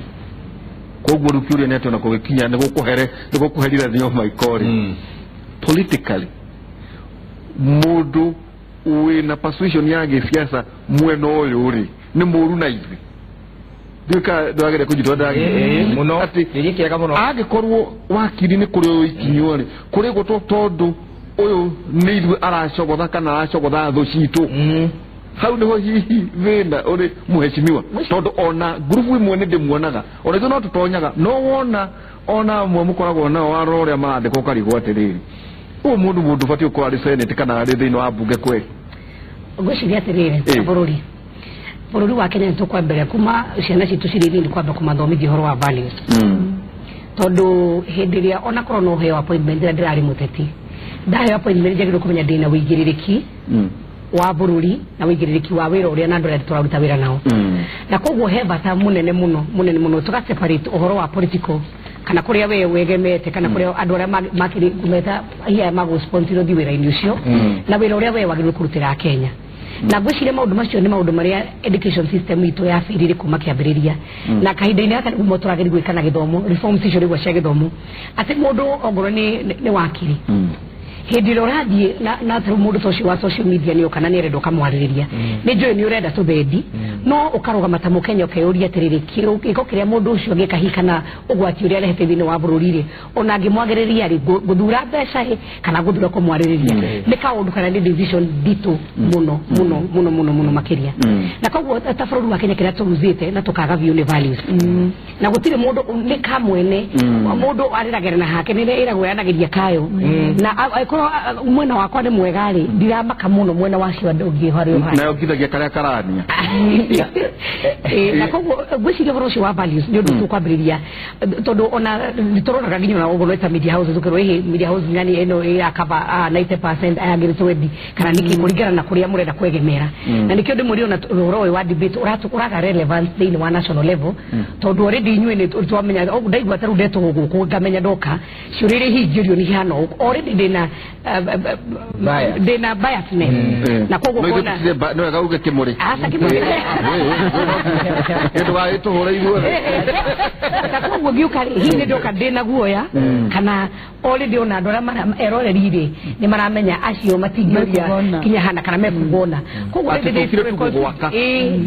koguo rukiuria neto na kugikinya nigukuherire thio maikori politically mundu wina persuasion yake siasa mweno uyu uri ni muru na ivi ndika ndagere kujitwa ndagi muno ati nirikiega muno agikorwo wakiri ni kuri uikinywo ri kuri guto tondu uyu ni ivi aracogotha kana aracogotha thu citu hau niho hihi thina uri muheshimiwa tondu ona grupu imwe ni ndimuonaga ona izo no tutonyaga no wona ona mwe mukoragwo nao waroria marandikwo karigwo atiriri mundu fatio kwa senate kana ari thini wa bunge kweli ngwiciria atiriri bururi wa Kenya tukwa mbere kuma ciana citu ciriri ni kwamba kumathomithia horo wa values tondu hindiria ona korwo no heo appointment ndirari muteti ndahe appointment njagirwo kumenya ndina wigiririki wa bururi na wigiririki wa wira uria nandu turaruta wira nao na koguo he bata munene muno tuka separate uhoro wa political kana kuria we wegemete kana kuria andu aria makiri kumeta hiya mago sponsor di wira inusio na wira uria we wagirwo kurutira Kenya na gwicire maundu macio ni maundu maria education system itu ya firire kuma kiambiriria na kahinda-ini aka umo turageri gwikana githomo reforms icio rigwa cia githomo ati mundu ongoro ni wakiri hindi rorathie na tru mundu tocio wa social media ni ukana ni rendo kamwaririria ni njui ni urenda tubendi no ukaruga matamu Kenya ukeyuria atiriri kiko kiria mundu ucio gikahikana ugwati uria rehete thini wa bururire ona ngimwagiriria ri guthura mbeca kana guthura kumwaririria ni kaundu kana ni decision ditu muno makiria na koguo tabururi wa Kenya kiria turuzite na tukaga view values na gutire mundu ni kamwene mundu ariragera na hake ni iragwo yanagiria kayo na ko mwena wakwa ni mwega ri ndiramaka muno mwena wacio andu ngi hari uhari na ukithagia karia karania na koguo gwiciria horo wa values ni undu tukwambiriria tondu ona nitororaga nginya na ugo eta media house tukirwo hi media house ngani eno ya kaba 90% ayagirite wendi kana niki kuringana na kuria murenda kwegemera na nikio ndi muri ona horo wa debate uraga relevance thini wa national level tondu already nywe ni twamenya ndaigwa taru ndeto guku ngamenya ndoka ciurire hingirio ni hano already dena biasness na koguo kona no gauge kimuri asa kimuri ndu wa tuhura igwe na koguo giukari hinde ndoka dena guoya kana already ona ndora erorerire ni maramenya acio matingiria kinya hana kana mekugona koguo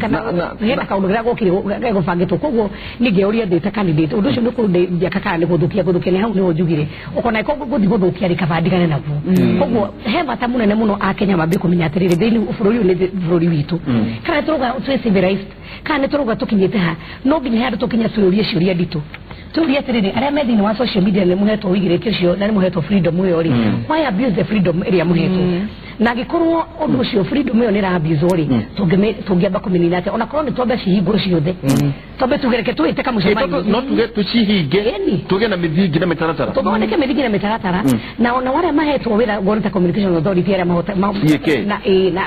kana henda kaundu gira gukire gubangitwo koguo ningeuria ndete candidate undu ucio ni kundia kakana ni guthukia ni hau ni njugire ukona koguo guthi guthukia rikabandigane naguo koguo he bata munene muno akenya mabe kumenya atiriri thini bururi ni bururi witu kana turuga civilized kana turuga tukinyite ha no nginya handu tukinya tururie ciuria ditu turia atiriri aria me thini wa social media ni muheto wigirike cio na ni muheto freedom yo ri why abuse the freedom area muheto na gikorwo undu ucio freedom yo ni ra abuse ri tungiamba kumenina ati ona korwo ni twambe cihingo ciothe twambe tugereke tuite kama mucemanio no tuge tucihinge tuge na mithingi na mitaratara tuboneke mithingi na mitaratara na ona wale mahetwo wira Government Communication Authority aria mahota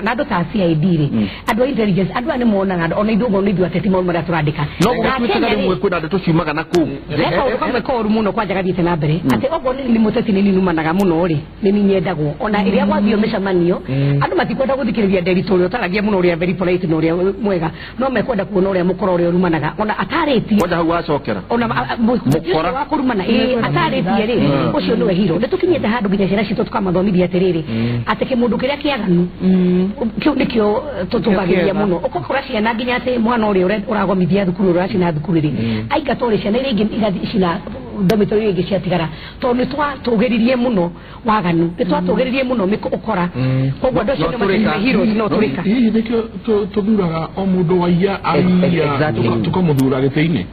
na ndo ta CID ri andu intelligence andu ani mona ona ithugo ni ateti mo mara turandika no gutwika rimwe kwina ndeto ciumaga na ku kama koru muno kwanja gathiite na mbere ati ogo ni muteti ni numanaga muno ri ni nyendagwo ona iria gwathio mecamanio andu matikwenda guthikiriria nderitori utaragia muno ria very polite no ria mwega no mekwenda kuona ria mukoro ria rumanaga ona atareti kwenda hau acokera ona mukora wa kurumana atareti ri ucio niwe hiro nditukinyite handu nginya ciana citu tukamathomithia atiriri ateke mundu kiria kiaganu kiu nikio tutubagiria muno ukokora ciana nginya ati mwana uri uragomithia thukuru uracina thukuru ri aingatori ciana iria ingi igathi cina dormitory ingi ciatigara to ni twatugiririe muno waganu ni twatugiririe muno miko ukora kogwa ndo cio nĩ heroes no turika hihi nikio tuthuraga o mundu waiya aiya tukamuthura gĩtĩ-inĩ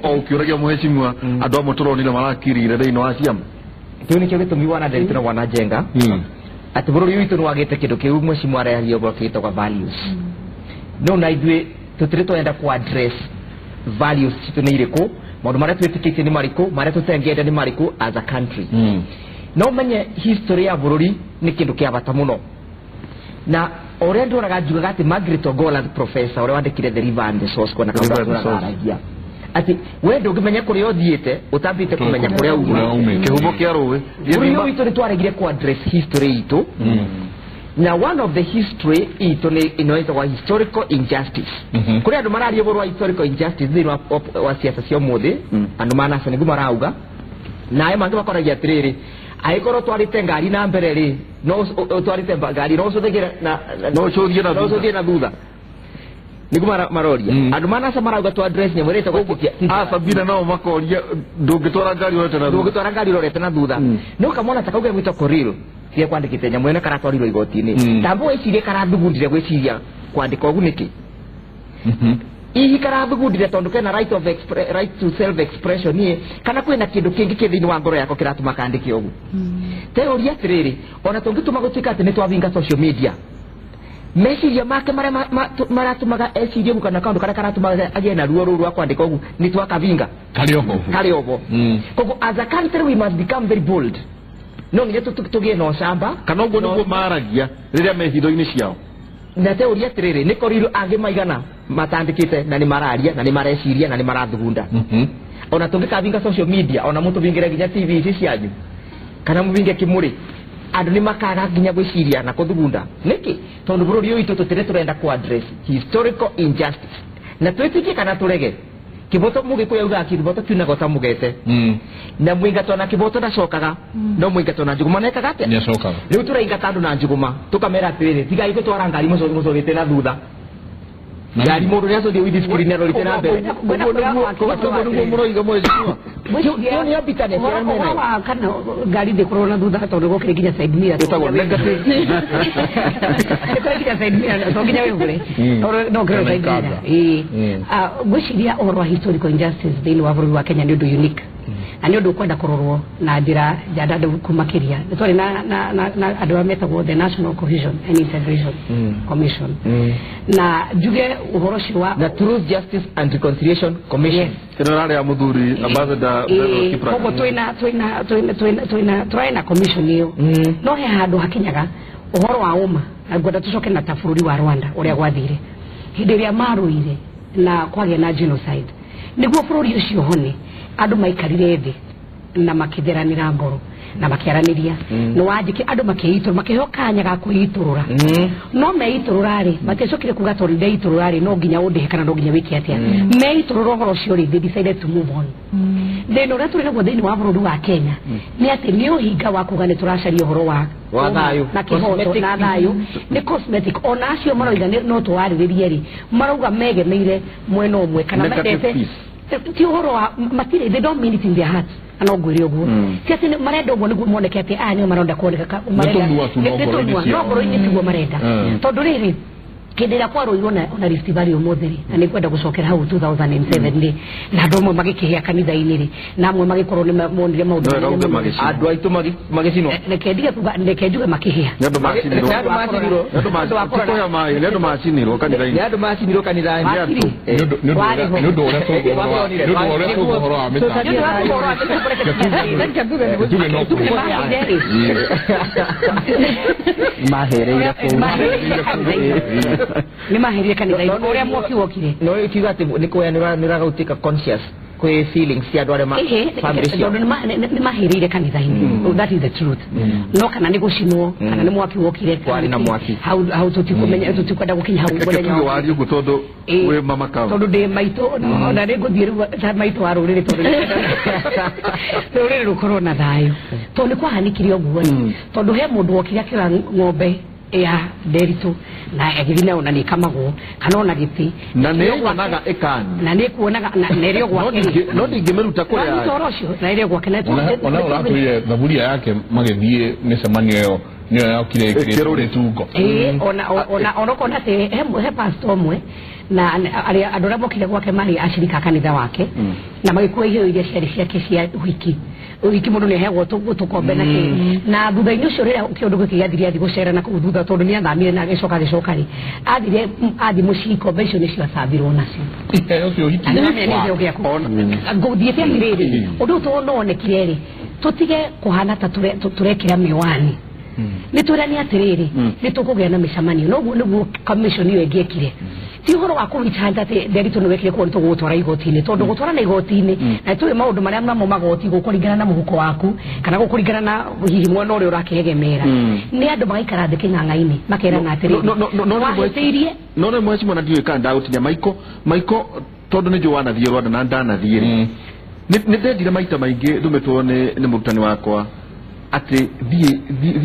o ukiuragia muheshimiwa andu amwe turonire marakirire thĩinĩ wa ciama kiu nikio gĩtũmi wana Nderitu na wana Njenga ati bururi witu ni wagite kindu kiu mheshimiwa araria gwa kito kwa values no na ithuĩ tutire twenda ku address values citu nĩ irĩkũ maũndũ marĩa twĩtĩkĩtie nĩ marĩkũ marĩa tũtangĩenda nĩ marĩkũ as a country no menye history ya bururi nĩ kĩndũ kĩa bata mũno na ũrĩa ndoraga njugaga atĩ Margaret Ogolla professor ũrĩa wandĩkire The River and the Source kwa aragia ati we ndũngĩmenya kũrĩa ũthiĩte ũtambĩte kũmenya kũrĩa umĩte kĩhumo kĩa rũĩ bururi witũ nĩ twaregire ku address history itũ na one of the history ito ni inaitwa historical injustice kuri andu mararia borwa historical injustice thini wa siasa cia muthi andu manasa nigu marauga na ayo mangi bakoragia atiriri aikoro twarite ngari na mbere ri no twarite ngari no cuthigire na no cuthie na thutha nigu maroria andu manasa marauga to address nyamurite gukukia Sabina nao makoria ndungitwara ngari rorete na thutha no kamona takauge gwito koriro cia kwandikite nyamwene karatwarirwo igoti-inĩ tambo ecirie karathugundire gwiciria kwandika ũgu nĩkĩ ihi karathugundire tondu kena right to self expression nie kana kwĩna kĩndũ kĩngĩ kĩ thĩinĩ wa ngoro yako kĩratũma kandike ũgu teoria atĩrĩrĩ ona tũngĩtũma gũtuĩka atĩ nĩ twavinga social media meciria make marĩa maratũmaga ecirie kana kaũndũ karĩa karatũmaga agĩe na ruo rũu rwa kwandika ũgu nĩ twakavinga karĩ oho koguo as a country we must become very bold no nginya tugie no shamba kana ugo niguo maragia riria me hitho-inĩ ciao na teoria atiriri ni koriru angi maigana matandikite na ni mararia na ni mareciria na ni marathugunda ona tungikavinga social media ona muntu vingire ginya TV ici cianyu kana muvinge kimuri andu ni makaga ginya gwiciria na kuthugunda niki tondu bururi uyu tutire turenda ku address historical injustice na twitikie kana turege kiboto muge ko yauga kiboto tunago tamugete na mwingato na kiboto ndacokaga no mwingato na njuguma nekaga atia ni acokaga riu turaingata andu na njuguma tukamera atiriri tiga iko twara ngari mucogete na thutha ngari mundu ni acothie with screen ero rite na mbere niguo muroiga mweciwa ni abitane kwa kana ngari de corona thutha tondu gukire ginya side mirror tutagwo negative ginya side mirror to ginya wegure no kire side mirror gwiciria uhoro wa historical injustice thĩinĩ wa bũrũri wa Kenya nĩ ũndũ unique na nĩ ũndũ ũkwenda kũrorwo na njĩra njandande kumakĩria nĩ twarĩ na andũ arĩa metagwo the National Cohesion and Integration Commission na njuge uhoro ũcio wa the Truth, Justice and Reconciliation Commission general ya muthuri ambassador Kipra koguo twina commission ĩyo no he handũ hakinyaga uhoro wa ũma na ngwenda tũcoke na ta bũrũri wa Rwanda ũrĩa gwathire hĩndĩ ĩrĩa marũire na kwagĩa na genocide niguo bũrũri ũcio hone andu maikarire thĩ na makĩtheranĩra ngoro na makiaraniria no wajike andu makiitura makihokanya ga kuiturura no meiturura ri matecokire kuga tori ndeiturura ri no nginya undihe kana no nginya wiki atia meiturura horo cio ri they decided to move on then ora turi naguo thĩinĩ wa bũrũri wa Kenya ni ati ni uhinga wa kuga ni turacaria horo wa thayũ na kihoto na thayũ ni cosmetic ona acio maroiga no twarĩrĩrie ri marauga megemeire mwena ũmwe kana mendete ti horo wa matire they don't mean it in their hearts ano gwiri oguo ti marenda oguo niguo moneke ati ni maronda kuoneka marenda no goro ini tiguo marenda tondu riri kĩndĩra kwarũirwo na Rift Valley ũmũthĩ na nĩ kwenda gũcokera hau 2007 rĩ na andũ amwe magĩkĩhĩa kanitha-inĩ rĩ na amwe magĩkorwo nĩ monire maũndũ andũ aitũ magĩcinwo reke njuge makĩhĩa andũ macinirwo kanitha-inĩ andũ macinirwo kanitha-inĩ nĩ ũndũ ũrĩa tũgũhoro wa mĩtambo mahereire ni mahereire kanitha uria mwaki wokire no ikiuga ati ni kwenira gautika conscious kwe feelings ya andũ arĩa family ni mahereire kanitha-inĩ that is the truth no kana ni gucinwo kana ni mwaki wokire kwari na mwaki hau tutikumenya tutikwenda gukinya hau mũthenya wa wari ugu tondu we mama kaũ tondu ndi maito na ni nguthie maito wa rũrĩrĩ tondu rũrĩrĩ rukorwo na thayũ tondu ni kwahanikire ũguo tondu he mũndũ wokire akĩra ng'ombe ya Nderitu na agithina ona ni kamago kana ona giti na ne wanaga ekani na ne kuonaga na nerio gwa no ndingemeruta kuri ya torosho na ile gwa kana ona tuye thaburia yake magethie micemanio yo niyo yakire kirore tuko ona kona te he pastor mwe na andora mokire gwake mari ashirika kanitha wake na magikuwa hiyo ile ciake cia wiki mundu ni hegwo tukombe na na thutha-ini ucio rira kiondu giki gathiri athi gucera na kuu thutha tondu ni athamire na agicoka ri athi mucii kombe icio nicio acambirwo nacio ucio hiki nguthiite atiriri undu tuononekire ri tutige kuhana ta turekira miwani nitwirani atiriri nitukugia na micamanio noguo niguo commission iyo ingiekire ti horo wa kuritanda te Nderitu no wekire ko ntugutwara igoti-ini tondu gutwara na igoti-ini na tuwe maundu maria mamo magoti gukuringana na muhuko waku kana gukuringana na hihi mwana uri urakegemera ni andu magaikara thĩ kĩng'ang'a-inĩ makerana atiriri no mweci mwana ndiwe ka ndagutinya maiko tondu ni Joana thie Rwanda na ndana thie ni ndendire maita maingi ndumetwo ni murutani wakwa ati thie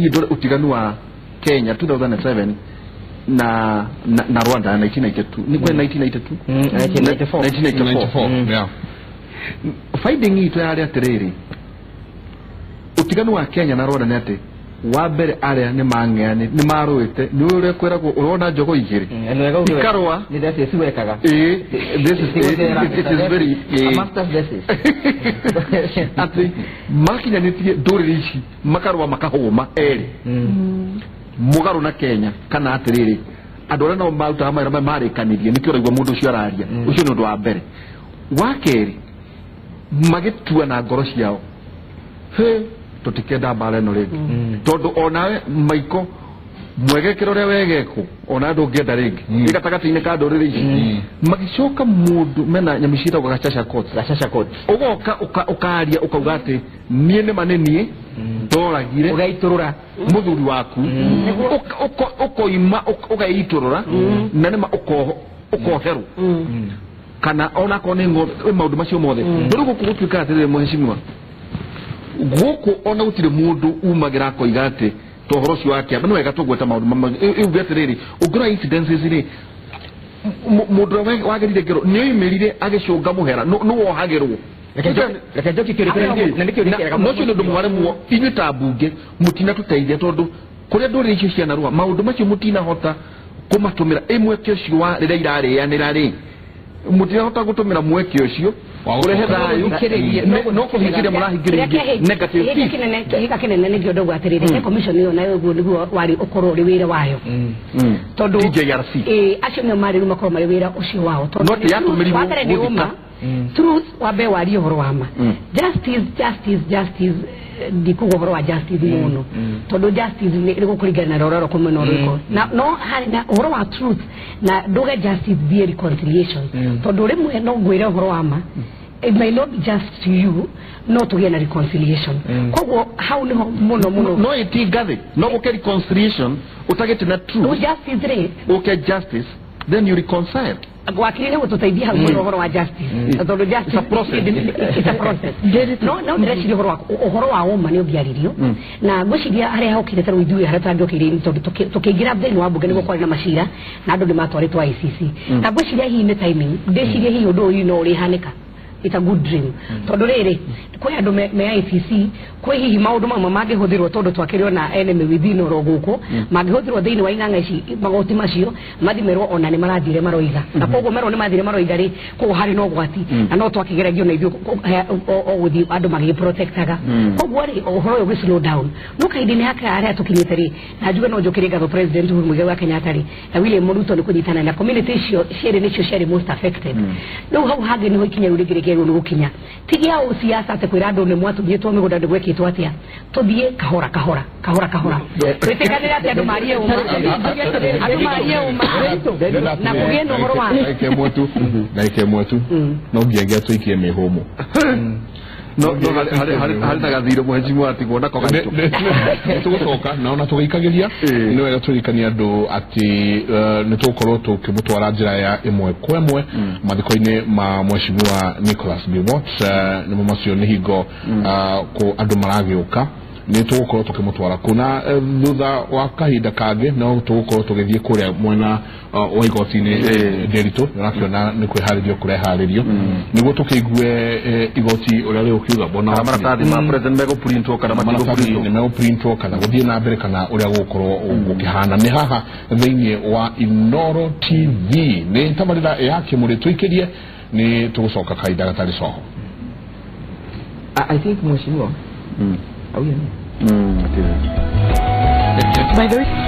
ndore utiganu wa Kenya 2007 na Rwanda 1992 ni kwa 1994 yeah finding ito yari atiriri utiganu wa Kenya na Rwanda ni ati wa mbere aria ni mangeani ni maruite ni ure kwera ko urona njogo igiri ikarwa ni that is wekaga this is very master thesis ati makinya nitie nduriri ici makarwa makahuma eri mugaru na Kenya kana atiriri andora no mauta amara marikanirie nikio raigwa mundu ucio araria ucio ni undu wa mbere wa keri magitua na ngoro ciao tutikenda mbara no ringi tondu onawe maiko mwegekero ria wegeko ona ndungenda ringi igatagati-ini ka nduriri ici magicoka mundu mena nyamicira kwa gachasha court ugoka ukaria ukauga ati nie ni manenie ndoragire ugaiturura muthuri waku ukoima ugaiturura na nima ukoheru kana ona kone maundu macio mothe ndurugo kugutuika atirire muheshimiwa guku ona gutire mundu umagira koiga ati tohoro cio wake no wega tugweta maundu iuge atiriri ugira incidences ri mundu wagerire ngero ni oimirire agicunga muhera no wohagirwo reke njoki kirikira no cio ndu mware muo inyu ta bunge mutina tuteithia tondu kuria nduri icio cia narua maundu macio mutina hota kumatumira imwe kio wa rira irareanira ri mutina hota gutumira mweke ucio urehe thayu no kuhingire murahingire negative hika kinene ni kiondo gwatirire commission iyo nayo guo niguo wari ukorwo ri wira wayo tondu TJRC acio ni mari rumakoro mari wira ucio wao tondu no yatumiriwo guthika truth wabe wari uhoro wama justice ndikugo wa justice muno tondu justice ni gukurigana rororo kumeno riko no hari na uhoro wa truth na nduge justice be reconciliation tondu rimwe no ngwire uhoro wama it may not be just to you not to get a reconciliation kogo how no no itigathe no okay reconciliation utagete na truth no justice re okay justice then you reconcile wakiri ni gututeidia hau uhoro wa justice tondu justice it's a process no ndĩreciria uhoro wa uma ni ũngĩaririo na ngwĩciria harĩa hokire tarũ ithuĩ harĩa tũngĩokire tondu tukĩingira thĩinĩ wa mbunge nĩguo kwarĩ na macira na andũ nĩmatwarĩtwo ICC na ngwĩciria hihi nĩ timing ndĩcirie hihi ũndũ ũyũ no ũrĩhanĩka it's a good dream tondu riri kwe andu me ICC kwe hihi maundu mamwe mangĩhũthĩrwo tondu twakĩrĩo na enemy within oro guku mangĩhũthĩrwo thĩinĩ wa ing'ang'a ici magoti macio mathimerwo ona nĩ marathire maroiga na koguo merwo nĩ mathire maroiga ri koguo harĩ no gwati na no twakĩgeragio na ithuĩ gũthiĩ andũ magĩprotectaga koguo rĩ ũhoro ũyũ slow down no kaindi-inĩ haka harĩa tũkinyĩte rĩ na njuge no njũkĩrie ngatho president Uhuru Muigai wa Kenyatta rĩ na William Ruto nĩ kũnyitana na community icio cierĩ nĩcio ciarĩ most affected rĩu hau hangĩ nĩho ikinya rĩu rĩngĩ rĩgĩrĩirwo nĩ gũkinya tigia ũciaca atĩ kwĩra andũ nĩ mwatũthiĩtwo mĩgũnda ndĩgwĩkĩtwo atĩa tũthiĩ kahora twĩtĩkanĩre atĩ andũ marie ũma na kũgĩe na ũhoro wa ndaike mwetu no ngiagia tũikie mĩhũmũ no hari na gathiro mheshimiwa ati kuona ko gato tugucoka na ona tugikagiria ni wega turikania andu ati ni tukorwo tukimutwara njira ya imwe kwa imwe mathiko-ini ma mheshimiwa Nicholas Biwott ni macio ni hingo ko andu maragiuka ni tugukorwo tukimutwara kuna thutha wa kahinda kangi no tugukorwo tugithie kuria mwena wa igoti-ini Nderitu rakiona ni kwiharirio kureharirio niguo tukiigue igoti uria ri ukiuga bona maratathi ma president mego printwo kana mego printwo kana guthie na mbere kana uria gukorwo gukihana ni haha thiini wa Inooro TV ni tamarira ya Kimuri tuikirie ni tugucoka kahinda gatari coho. I think mheshimiwa By the way